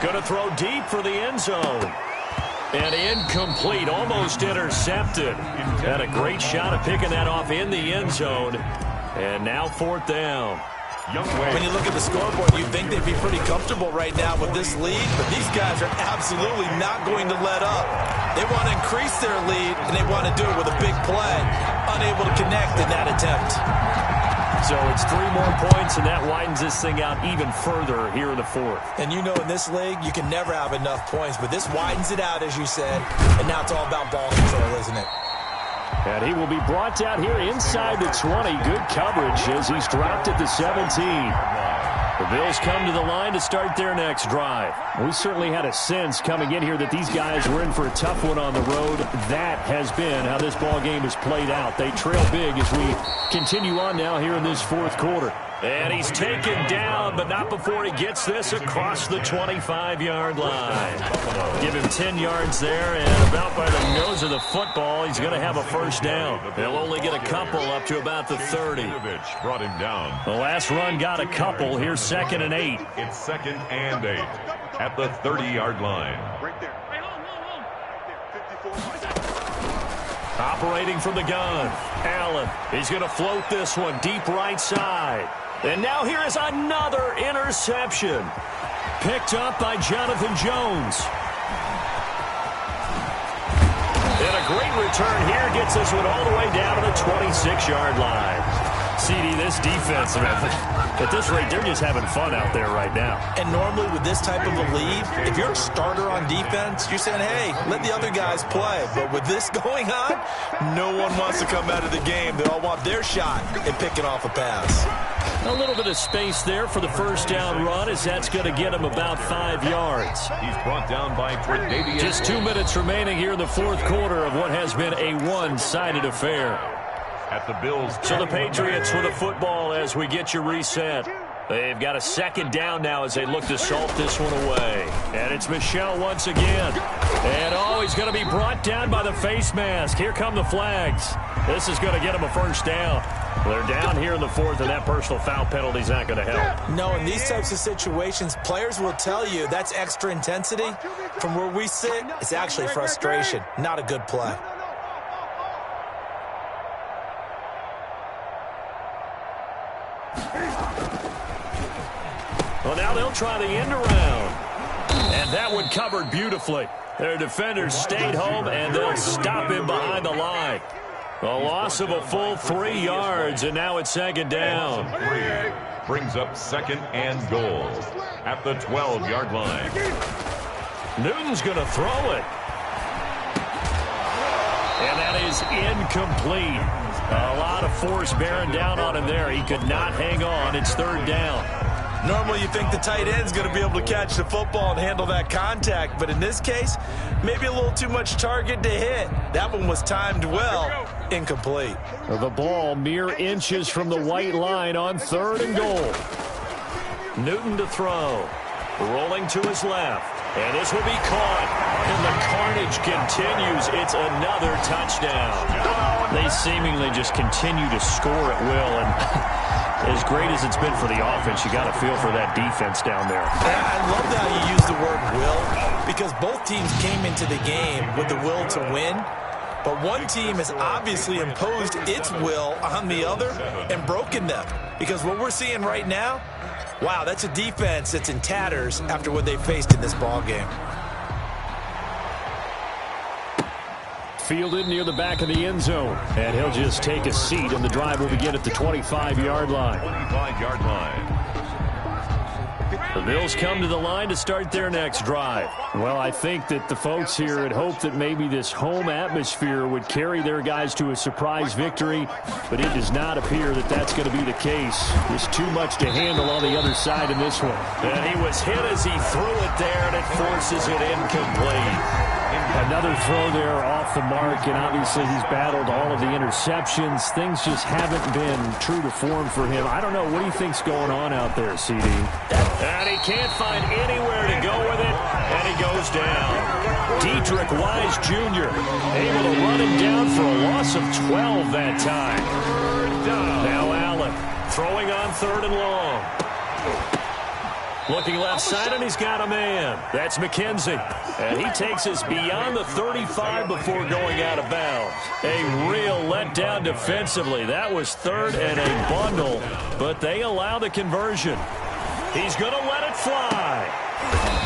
C: going to throw deep for the end zone. And incomplete, almost intercepted. Had a great shot at picking that off in the end zone. And now 4th down.
E: When you look at the scoreboard, you'd think they'd be pretty comfortable right now with this lead, but these guys are absolutely not going to let up. They want to increase their lead, and they want to do it with a big play. Unable to connect in that attempt.
C: So it's 3 more points, and that widens this thing out even further here in the 4th.
E: And you know in this league, you can never have enough points, but this widens it out, as you said, and now it's all about ball control, isn't it?
C: And he will be brought down here inside the 20. Good coverage as he's dropped at the 17. The Bills come to the line to start their next drive. We certainly had a sense coming in here that these guys were in for a tough one on the road. That has been how this ball game has played out. They trail big as we continue on now here in this 4th quarter. And he's taken down, but not before he gets this across the 25-yard line. Give him 10 yards there, and about by the nose of the football, he's going to have a first down. They'll only get a couple up to about the 30.
D: Brought him down.
C: The last run got a couple. Here's 2nd and 8.
D: It's 2nd and 8 at the 30-yard line.
F: Right there.
C: Operating from the gun, Allen. He's going to float this one deep right side. And now here is another interception. Picked up by Jonathan Jones. And a great return here gets this one all the way down to the 26-yard line. CD, this defense, at this rate, they're just having fun out there right now.
E: And normally with this type of a lead, if you're a starter on defense, you're saying, hey, let the other guys play. But with this going on, no one wants to come out of the game. They all want their shot at picking off a pass.
C: A little bit of space there for the first down run, as that's going to get him about 5 yards.
D: He's brought down by Tredavious.
C: Just 2 minutes remaining here in the 4th quarter of what has been a one-sided affair.
D: At the Bills.
C: So the Patriots with the football as we get you reset. They've got a 2nd down now as they look to salt this one away. And it's Michel once again. And he's going to be brought down by the face mask. Here come the flags. This is going to get him a first down. They're down here in the 4th, and that personal foul penalty is not going to help.
E: No, in these types of situations, players will tell you that's extra intensity. From where we sit, it's actually frustration, not a good play.
C: Well, now they'll try the end around. And that one covered beautifully. Their defenders stayed home, and they'll stop him behind the line. A loss of a full 3 yards, and now it's 2nd down.
D: Brings up 2nd and goal at the 12-yard line.
C: Newton's going to throw it. And that is incomplete. A lot of force bearing down on him there. He could not hang on. It's 3rd down.
E: Normally you think the tight end's going to be able to catch the football and handle that contact, but in this case, maybe a little too much target to hit. That one was timed well. Incomplete.
C: The ball mere inches from the white line on 3rd and goal. Newton to throw. Rolling to his left. And this will be caught. And the carnage continues. It's another touchdown. They seemingly just continue to score at will. And as great as it's been for the offense, you got to feel for that defense down there.
E: I love how you use the word will, because both teams came into the game with the will to win. But one team has obviously imposed its will on the other and broken them. Because what we're seeing right now, wow, that's a defense that's in tatters after what they faced in this ball game.
C: Fielded near the back of the end zone. And he'll just take a seat, and the drive will begin at the 25-yard line.
D: 25-yard line.
C: The Bills come to the line to start their next drive. Well, I think that the folks here had hoped that maybe this home atmosphere would carry their guys to a surprise victory, but it does not appear that that's going to be the case. There's too much to handle on the other side in this one.
H: And he was hit as he threw it there, and it forces it incomplete.
C: Another throw there off the mark, and obviously he's battled all of the interceptions. Things just haven't been true to form for him. I don't know. What do you think's going on out there, CD?
H: And he can't find anywhere to go with it, and he goes down.
C: Dietrich Wise Jr. able to run him down for a loss of 12 that time. Now Allen throwing on 3rd and long. Looking left side, and he's got a man. That's McKenzie. And he takes us beyond the 35 before going out of bounds. A real letdown defensively. That was 3rd and a bundle, but they allow the conversion. He's going to let it fly.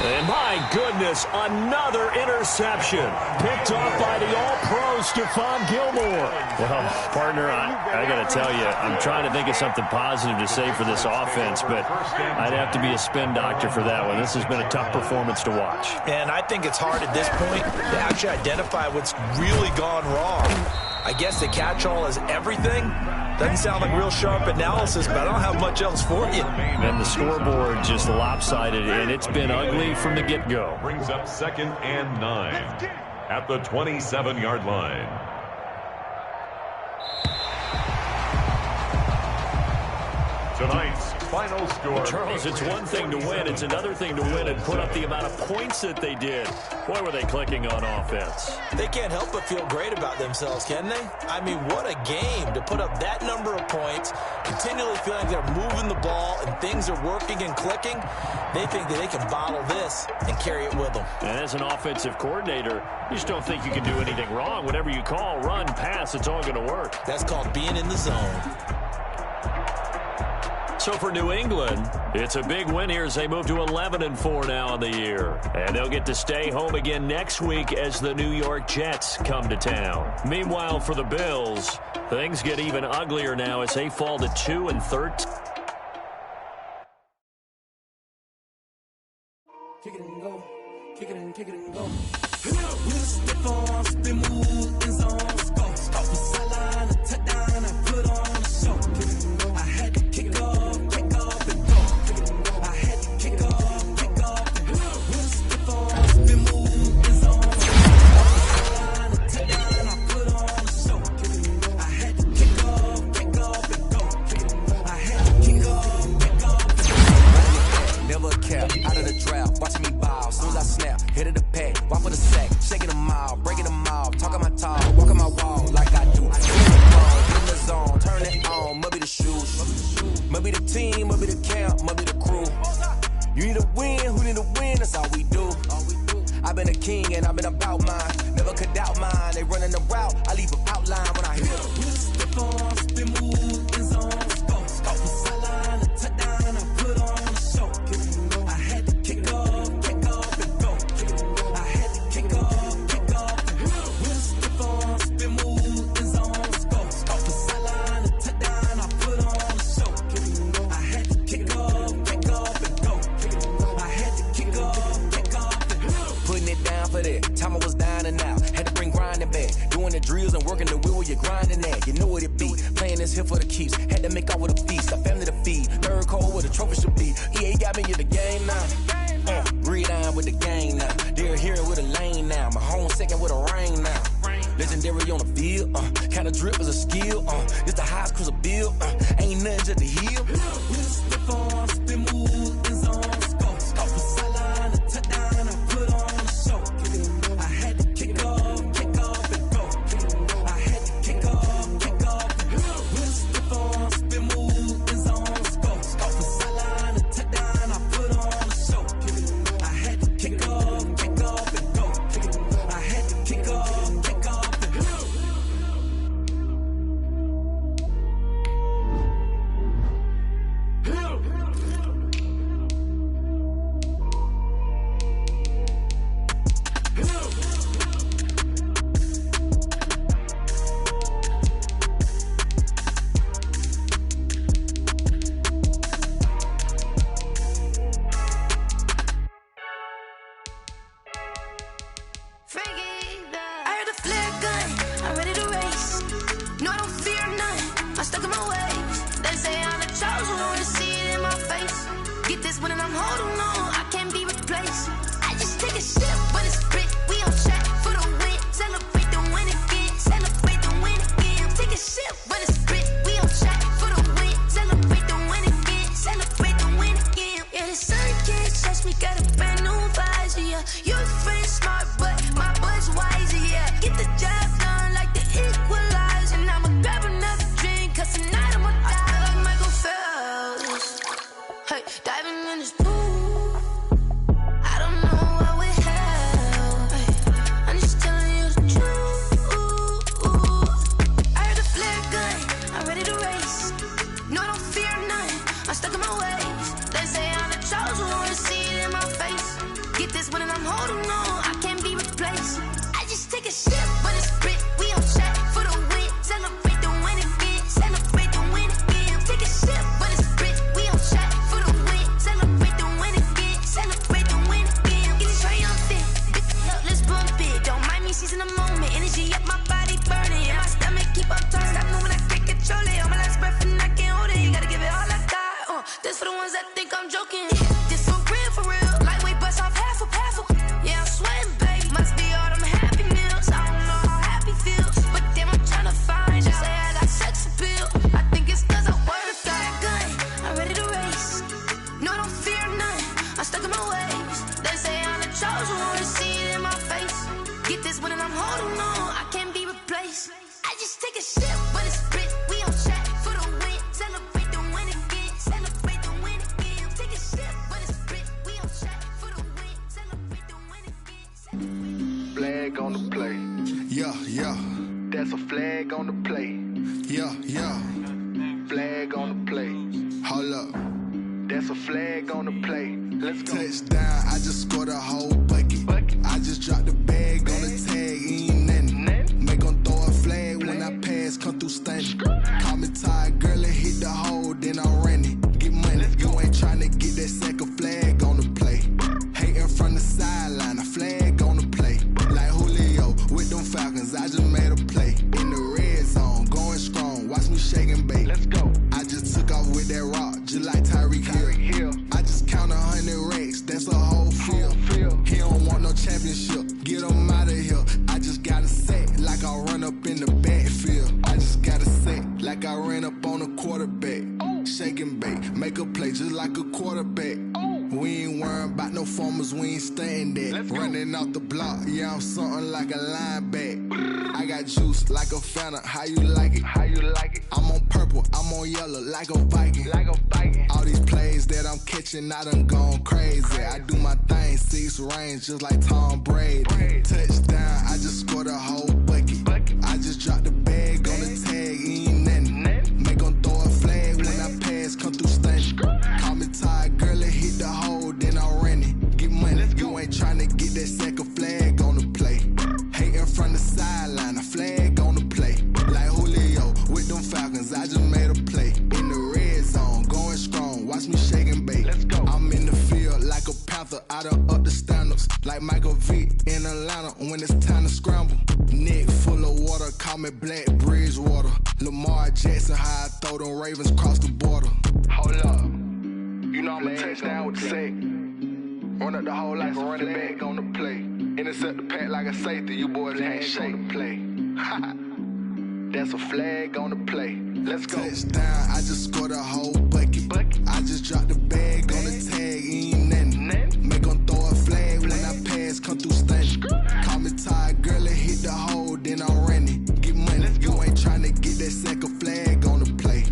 C: And my goodness, another interception. Picked off by the all-pro Stephon Gilmore.
H: Well, partner, I got to tell you, I'm trying to think of something positive to say for this offense, but I'd have to be a spin doctor for that one. This has been a tough performance to watch.
E: And I think it's hard at this point to actually identify what's really gone wrong. I guess the catch-all is everything. Doesn't sound like real sharp analysis, but I don't have much else for you.
C: And the scoreboard just lopsided, and it's been ugly from the get-go.
D: Brings up 2nd and 9 at the 27-yard line. Tonight's final score.
C: Charles, it's one thing to win. It's another thing to win and put up the amount of points that they did. Boy, were they clicking on offense.
E: They can't help but feel great about themselves, can they? I mean, what a game to put up that number of points, continually feeling they're moving the ball and things are working and clicking. They think that they can bottle this and carry it with them.
C: And as an offensive coordinator, you just don't think you can do anything wrong. Whatever you call, run, pass, it's all going to work.
E: That's called being in the zone.
C: So for New England, it's a big win here as they move to 11-4 now on the year. And they'll get to stay home again next week as the New York Jets come to town. Meanwhile, for the Bills, things get even uglier now as they fall to 2-13.
A: Kick it and go. Kick it and go.
I: stuck in my ways. They say I'm the chosen one, to see it in my face. Get this one and I'm holding on, I can't be replaced. I just take a sip when it's split, we on track for the win. Celebrate the win again, celebrate the win again. Take a sip when it's split, we on track for the win. Celebrate the win again, celebrate the win again. Yeah, the sun can't touch me, got a brand new visor, yeah. Your friend smart, but my bud's wiser, yeah. Get the job done like the equalizer. And I'ma grab another drink, cause tonight I'ma die like Michael Phelps. Hey, diving in this pool, I don't know what would help. Hey, I'm just telling you the truth. I heard the flare gun, I'm ready to race. No, I don't fear none, I'm stuck in my ways. They say I'm the chosen one, to see it in my face. Get this one and I'm holding on, I can't be replaced. I just take a sip when it's split, we on track for the win. Celebrate the win again, celebrate the win again. Take a sip when it's split, we on track for the win. Celebrate the win again, celebrate the win again. Get it triumphant, let's bump it. Don't mind me seizing the moment, energy up my body burning. And my stomach keep up turning, I know when I can't control it. On my last breath and I can't hold it, you gotta give it all I got. This for the ones that think I'm joking. This for real, lightweight bust off half a. Yeah, I'm sweating, baby, must be all them happy meals. I don't know how happy feels, but damn, I'm tryna find you. Say I got sex appeal, I think it's cause I work. Got a gun, I'm ready to race. No, I don't fear none, I'm stuck in my ways. They say I'm the chosen one, to see it in my face. Get this one and I'm holding on, I can't be replaced. I just take a sip when it's split, we on track for the win. Celebrate the win again, celebrate the win again. Take a sip when it's split, we on track for the win. Celebrate the win again.
F: Flag on the play.
B: Yeah, yeah.
F: That's a flag on the play.
B: Yeah, yeah.
F: Flag on the play.
B: Hold up.
F: That's a flag on the play. Let's go.
B: Touchdown, I just scored a whole bucket. I just dropped the bag on the tag, ain't nothing. Make 'em throw a flag when I pass, come through stunning. Call me tired, girl, and hit the hole, then I'm running. Get money, you ain't tryna get that second flag on the play. Hating from the sideline, a flag on the play. Like Julio with them Falcons, I just made a play. In the red zone, going strong, watch me shake and bake.
F: Let's go.
B: I just took off with that rock, just like Tyreek Hill. I just count 100 racks, that's a whole field. He don't want no championship, get him out of here. I just gotta say, like I run up in the backfield. I just gotta say, like I ran up on a quarterback. Shake and bake, make a play just like a quarterback. We ain't worrying about no formers, we ain't staying there. Running off the block, yeah, I'm something like a lineback. I got juice like a Fanta, how you like it?
F: How you like it?
B: I'm on purple, I'm on yellow, like a Viking.
F: Like a Viking.
B: All these plays that I'm catching, I done gone crazy. I do my thing, 6 range, just like Tom Brady. Touchdown, I just scored a whole bucket. I just dropped the bag on the tag, ain't nothing. Make 'em throw a flag when I pass, come through stunning. Call me tired, girl, and hit the hole, then I'm running. Get money, you ain't tryna get that second flag on the play. Hating from the sideline, a flag on the play. Like Julio with them Falcons, I just made a play. In the red zone, going strong, watch me shake and bake.
F: Let's go.
B: I'm in the field like a Panther, I done up the standards. Like Michael Vick in Atlanta when it's time to scramble. Neck full of water, call me Black Bridgewater. Lamar Jackson, how I throw them Ravens cross the border.
F: Hold up. You know I'm a touchdown with the sack. Run up the hole like a running back on the play. Intercept the pack like a safety, you boys can't shake the play. That's a flag on the play. Let's go.
B: Touchdown, I just scored a whole bucket. I just dropped the bag on the tag, ain't nothing. Make 'em throw a flag when I pass, come through stunning. Call me tired, girl, and hit the hole, then I'm running. Get money, you ain't tryna get that second flag on the play.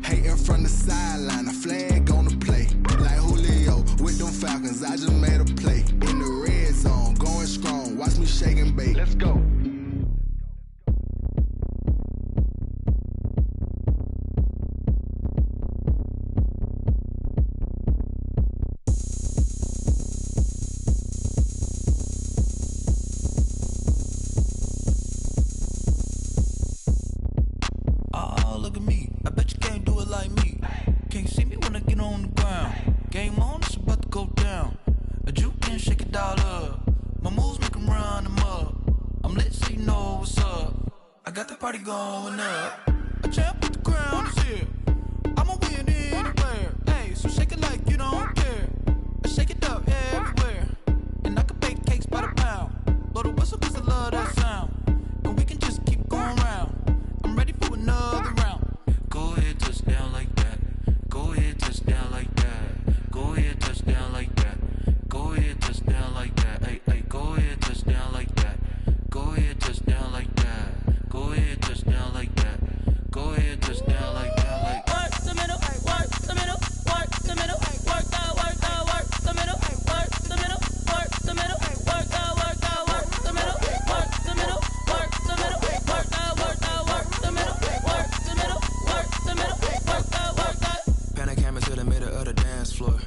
B: Hating from the sideline, a flag on the play. Like Julio with them Falcons, I just made a play. In the red zone, going strong, watch me shake and bake.
F: Let's go.
J: Party going up. A champ with the crown. the whistle 'cause I love that sound. And we can just keep going round. I'm ready for another round. Go ahead, touch down like that. Go ahead, touch down like that. Go ahead, touch down like that. Go ahead, touch down like that. Hey, hey, go ahead, touch down like that. Go ahead, touch down like that. Go ahead, touch down like that. Go ahead, touch down like that. Like work the middle, work the middle, work the middle, work that, work that, work the middle, work the middle, work the middle, work that, work that, work the middle, work the middle, work the middle, work that, work that, work the middle, work the middle, work the middle, work that, work that.
K: Pan a camera to the middle of the dance floor.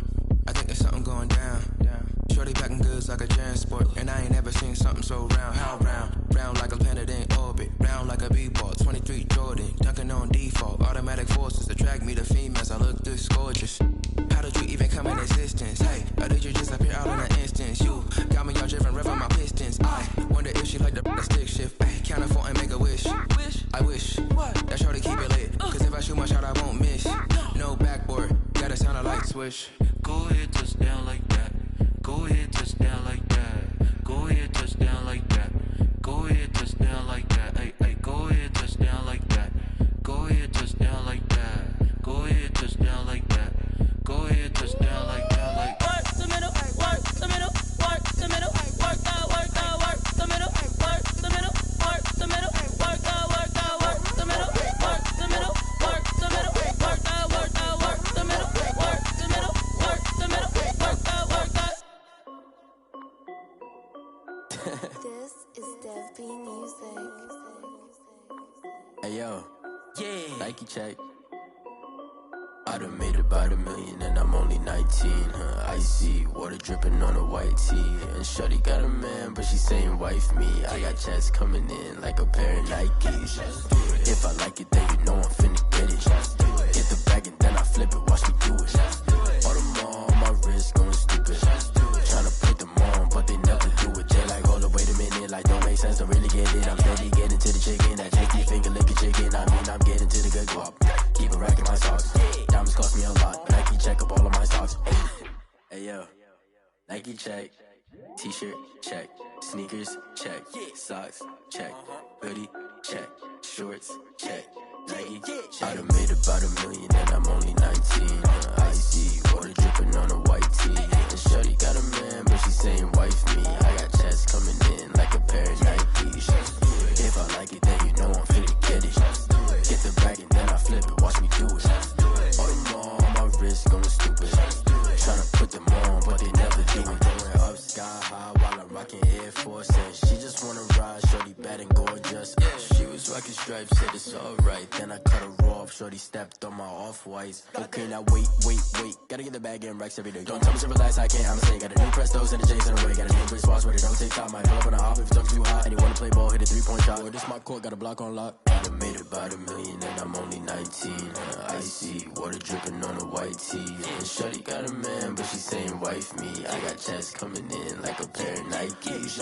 K: I think there's something going down. Shorty packing goods like a transport, and I ain't never seen something so round. How round? Round like a planet in orbit, round like a b-ball. 23 Jordan, dunking on default. Automatic forces attract me to females. I look this gorgeous. How did you even come in existence? Hey, or did you just appear out in an instance? You got me all driven, revving my pistons. I wonder if she like the stick shift. Hey, count it 4 and make a wish. I wish that shorty keep it lit, 'cause if I shoot my shot, I won't miss. No backboard, gotta sound a light switch.
J: Go ahead, touch down like that. Go ahead, touch down like that. Go ahead, touch down like that. Go ahead, touch down like that. Hey, hey, go ahead, touch down like that. Go ahead, touch down like that. Go ahead, touch down like that. Go ahead, touch down like that. Like work the middle, work the middle, work the middle, work that, work that, work the middle, work the middle, work the middle, work that, work that, work the middle, work the middle, work the middle, work that, work that, work the middle, work the middle, work the middle, work that, work that.
I: This is Dev B Music.
K: Hey yo,
J: Yeah.
K: Nike check. I done made about $1 million and I'm only 19. Icy water dripping on a white tee. And shorty got a man, but she saying wife me. I got checks coming in like a pair of Nikes. If I like it, then you know I'm finna get it. Get the bag and then I flip it, watch me do it. All them on my wrist going stupid. Tryna put them on, but they never do it. They like, hold up, wait a minute, like don't make sense, don't really get it. I'm steady getting to the chicken, that chicky finger licking chicken. I mean, I'm getting to the good guap. Keep a rack in my socks. Diamonds cost me a lot. Nike check up all of my socks. Hey yo, Nike check. T-shirt check. Sneakers check. Socks check. Hoodie check. Shorts check. Nike I done made about $1 million and I'm only 19. Icy water dripping on a white tee. And shorty got a man, but she saying wife me. I got checks coming in like a pair of Nikes. If I like it, then you know I'm finna get it. Get the bag and then I flip it, watch me do it. All them on my wrist going stupid. Tryna put them on, but they never do it. Going up sky high while I'm rocking Air Force. And she just wanna ride, shorty bad and gorgeous. She was rocking stripes, said it's alright. Then I cut her off, shorty stepped on my off-whites. Okay, now wait. Gotta get the bag and racks every day. Don't tell me to relax, I can't, I'ma say. Got a new Prestos and the J's in the way. Got a new Chris Foss, but it don't take time. Might pull up on a hop if it's too hot. And you wanna play ball, hit a 3-point shot. Or this my court, got a block on lock. I done made about $1 million and I'm only 19. Icy water dripping on a white tee. And shorty got a man, but she saying wife me. I got checks coming in like a pair of Nikes.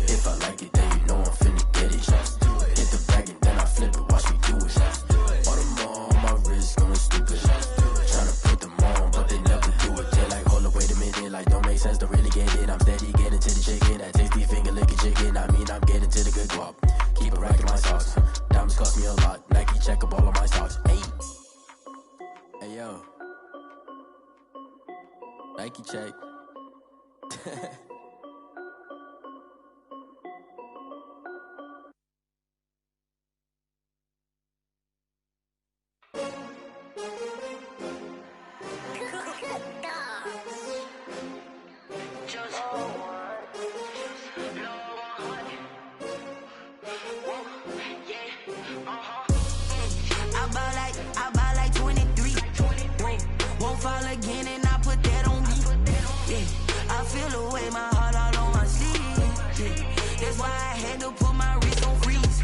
K: If I like it, then you know I'm finna get it. Hit the bag and then I flip it, watch me do it. All them on my wrist going stupid. Tryna put them on, but they never do it. They like, hold up, wait a minute, like don't make sense, don't really get it. I'm steady getting to the chicken, that tasty finger licking chicken. I mean, I'm getting to the good guap. Keep a rack in my socks. Diamonds cost me a lot. Nike check up all of my socks. Hey yo, Nike check.
A: I buy like 23. Won't fall again and I put that on me. Yeah, I feel the way, my heart all on my sleeve. Yeah, that's why I had to put my wrist on freeze.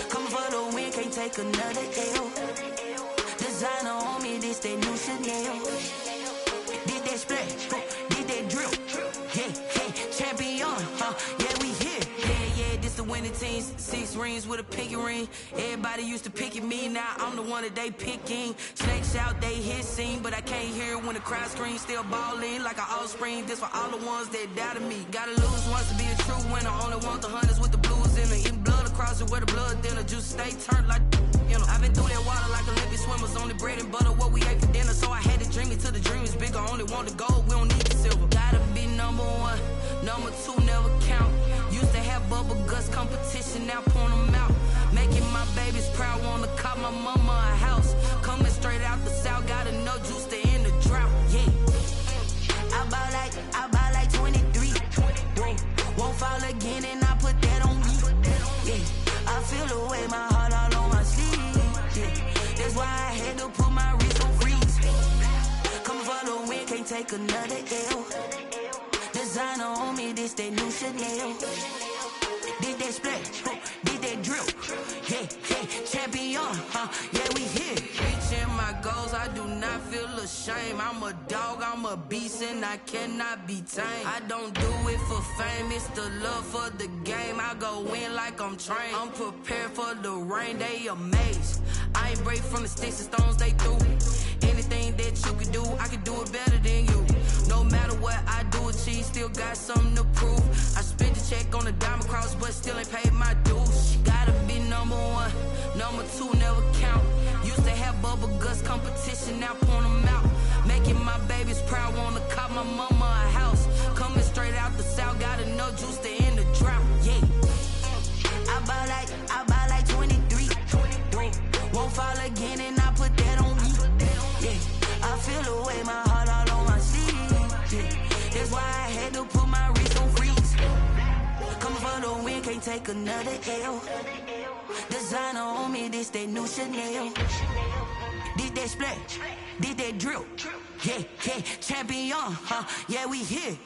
A: Come for the win, can't take another L. Designer on me, this that new Chanel. Did that splash, did that drip. Yeah, champion, yeah, we here. Yeah, this the winning team. 6 rings with a pinky ring. Everybody used to pick at me, now I'm the one that they picking. Snakes out, they hit scene, but I can't hear when the crowd screams. Still balling like an offspring. This for all the ones that doubted me. Gotta lose once to be a true
J: true winner. Only want the hunters with the blues in it. Eating blood across it where the blood dinner. Juice stay turned like, you know. I've been through that water like Olympic swimmers. Only bread and butter what we ate for dinner. So I had to dream it till the dream is bigger. Only want the gold, we don't need the silver. Gotta be number one, number two never count. Used to have bubble guts competition, now point them out. Making my babies proud, wanna cop my mama a house. Coming straight out the south, gotta know juice to end the drought. Yeah. I buy like 23. Whoa. Won't fall again and I put that on me. Yeah. I feel the way my heart all on my sleeve. Yeah. That's why I had to put my wrist on freeze. Coming for the win, can't take another L. Designer on me, this that new Chanel. Did that splash, did that drill. Yeah, champion, yeah, we here. Reaching my goals, I do not feel ashamed. I'm a dog, I'm a beast, and I cannot be tamed. I don't do it for fame, it's the love for the game. I go in like I'm trained. I'm prepared for the rain, they amazed. I ain't break from the sticks and stones they threw. Anything that you can do, I can do it better than you. No matter what I do, achieve, still got something to prove. I spent the check on the diamond cross, but still ain't paid my dues. Gotta be number one, number two never count. Used to have bubble guts competition, now point them out. Making my babies proud, wanna cop my mama a house. Coming straight out the south, gotta know juice to end the drought. Yeah. I buy like 23. Won't fall again and I put that on me. Yeah. I feel the way my heart all on my sleeve. Yeah. That's why I had to put my wrist on freeze. Coming for the win, can't take another L. Designer on me, this that new Chanel. Did that splash, did that drill. Yeah, champion, yeah, we here.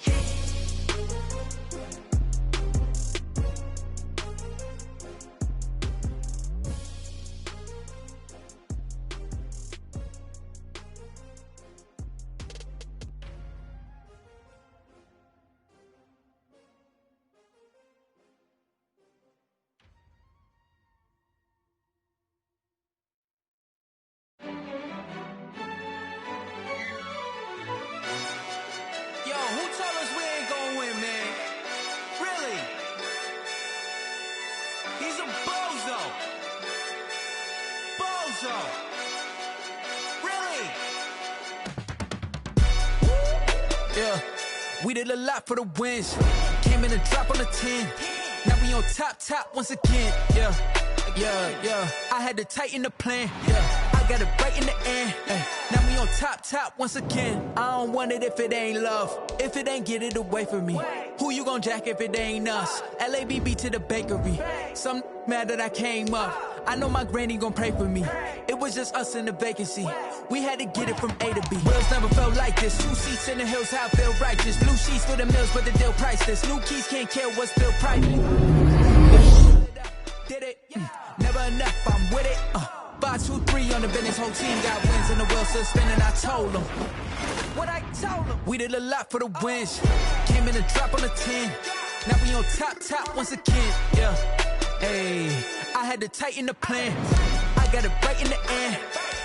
J: We did a lot for the wins. Came in a drop on the 10. Now we on top once again. Yeah. I had to tighten the plan. Yeah. I got it right in the end. Now we on top once again. I don't want it if it ain't love. If it ain't, get it away from me. Who you gon' jack if it ain't us? LABB to the bakery. Some mad that I came up. I know my granny gon' pray for me. It was just us in the vacancy. We had to get it from A to B. Wheels never felt like this. 2 seats in the hills, how I feel righteous. Blue sheets for the mills, but the deal priceless. New keys can't care what's still private. Did it? Never enough, I'm with it. 5, 2, 3 on the business. Whole team got wins and the wheels still spinning. I told them what I told them. We did a lot for the wins. Came in a drop on the 10. Now we on top once again. Yeah. Hey, I had to tighten the plan. I got it right in the end.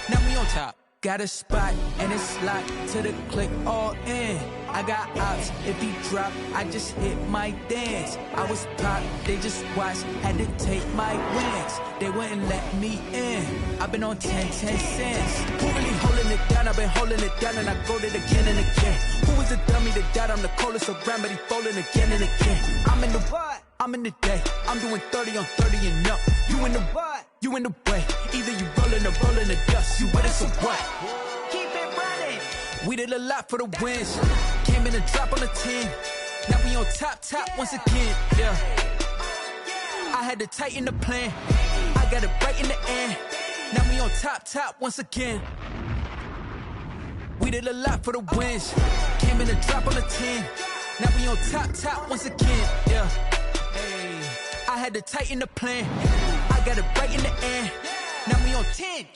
J: Now we on top. Got a spot and it's locked to the click all in. I got ops, if he drop, I just hit my dance. I was pop, they just watched, had to take my wins. They wouldn't let me in. I've been on 10 cents. Who really holding it down? I've been holding it down and I go it again and again. Who is a dummy to doubt? I'm the coldest around, but he folding again and again. I'm in the what? I'm in the day. I'm doing 30 on 30 and up. You in the what? You in the way. Either you rolling or rolling the dust. You with us or what? Keep it running. We did a lot for the wins. Came in a drop on the 10. Now we on top once again. Yeah. I had to tighten the plan. I got it right in the end. Now we on top once again. We did a lot for the wins. Came in a drop on the 10. Now we on top once again. Yeah. Hey, I had to tighten the plan. I got it right in the end. Now we on 10.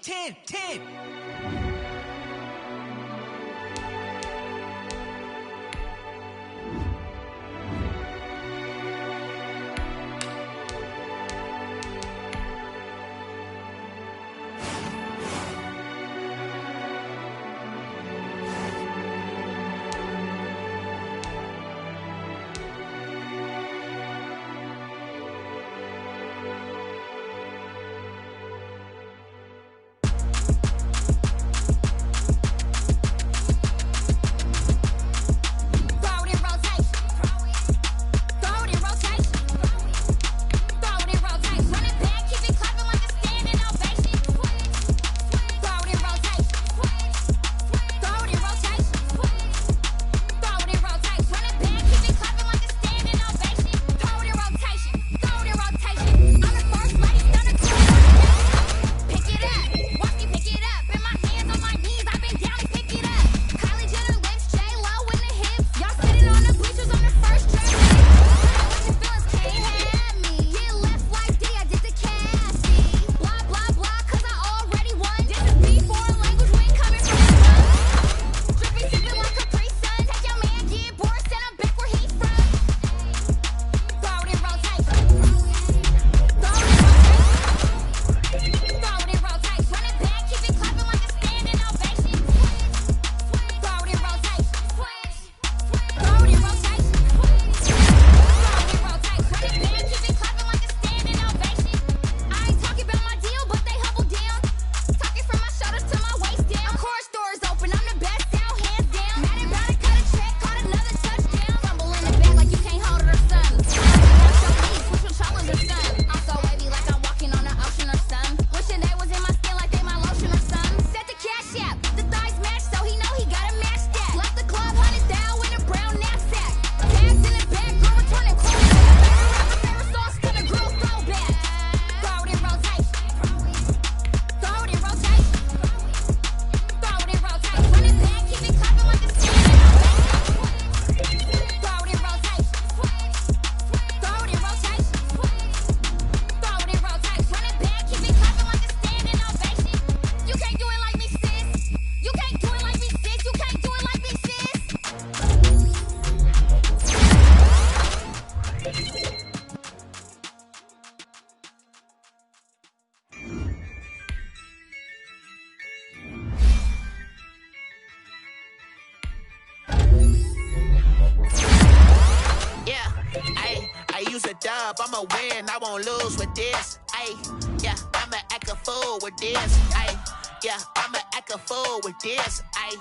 L: a dub, I'ma win, I won't lose with this. Ay, yeah, I'ma act a fool with this. Ay, yeah, I'ma act a fool with this. Ay,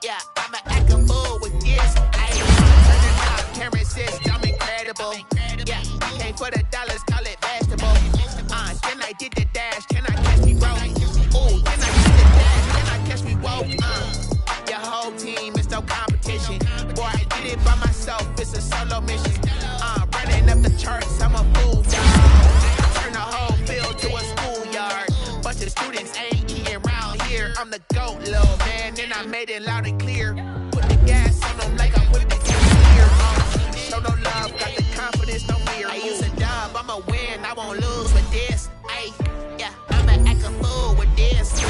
L: yeah, I'ma act a fool with this. Ay, turning up, camera says I'm incredible. Yeah, came for the dollars, call it vegetable. Then I did the dash, can I catch me broke? Ooh, then I did the dash, can I catch me woke? Your whole team is no competition. Boy, I did it by myself, it's a solo mission. Running up the charts, I'm a fool, dog. Turn the whole field to a schoolyard. Bunch of students ain't eating round here. I'm the GOAT, little man, and I made it loud and clear. Put the gas on them like I'm with the gear. Show no love, got the confidence, no fear. I use a dub, I'ma win, I won't lose with this. Ay, yeah, I'ma act a fool with this. Ay,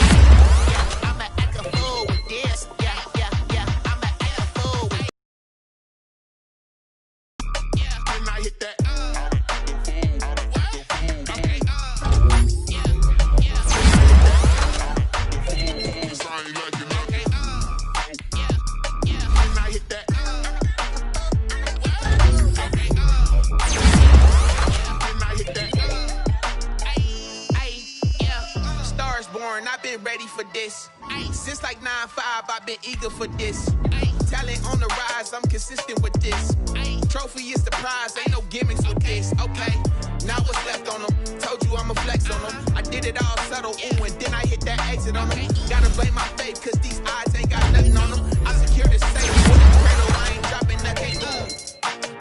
L: yeah, I'ma act a fool with this. Yeah, yeah, yeah, I'ma act a fool with this.
F: Then I hit that.
L: I've been ready for this. Since like 9-5, I've been eager for this. Talent on the rise, I'm consistent with this. Trophy is the prize, ain't no gimmicks with this. Okay, now what's left on them? Told you I'ma flex on them. I did it all subtle, ooh, and then I hit that exit on them. Gotta blame my faith, cause these eyes ain't got nothing on them. I secure the safe with the cradle, I ain't dropping nothing.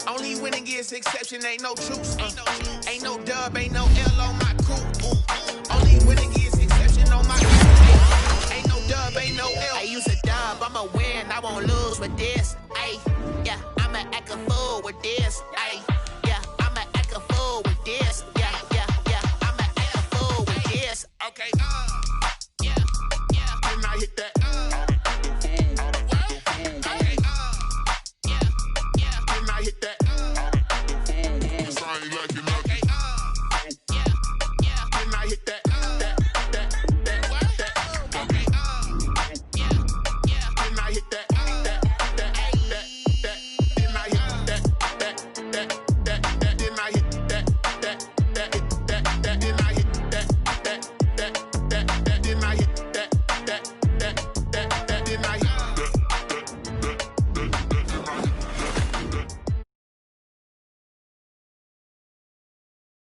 L: Only winning is exception, ain't no truce. Ain't no dub, ain't no L on my crew. Only winning is exception on my crew. Ain't no dub, ain't no L. I use a dub, I'ma win, I won't lose with this. Ay, yeah, I'ma act a fool with this. Ay.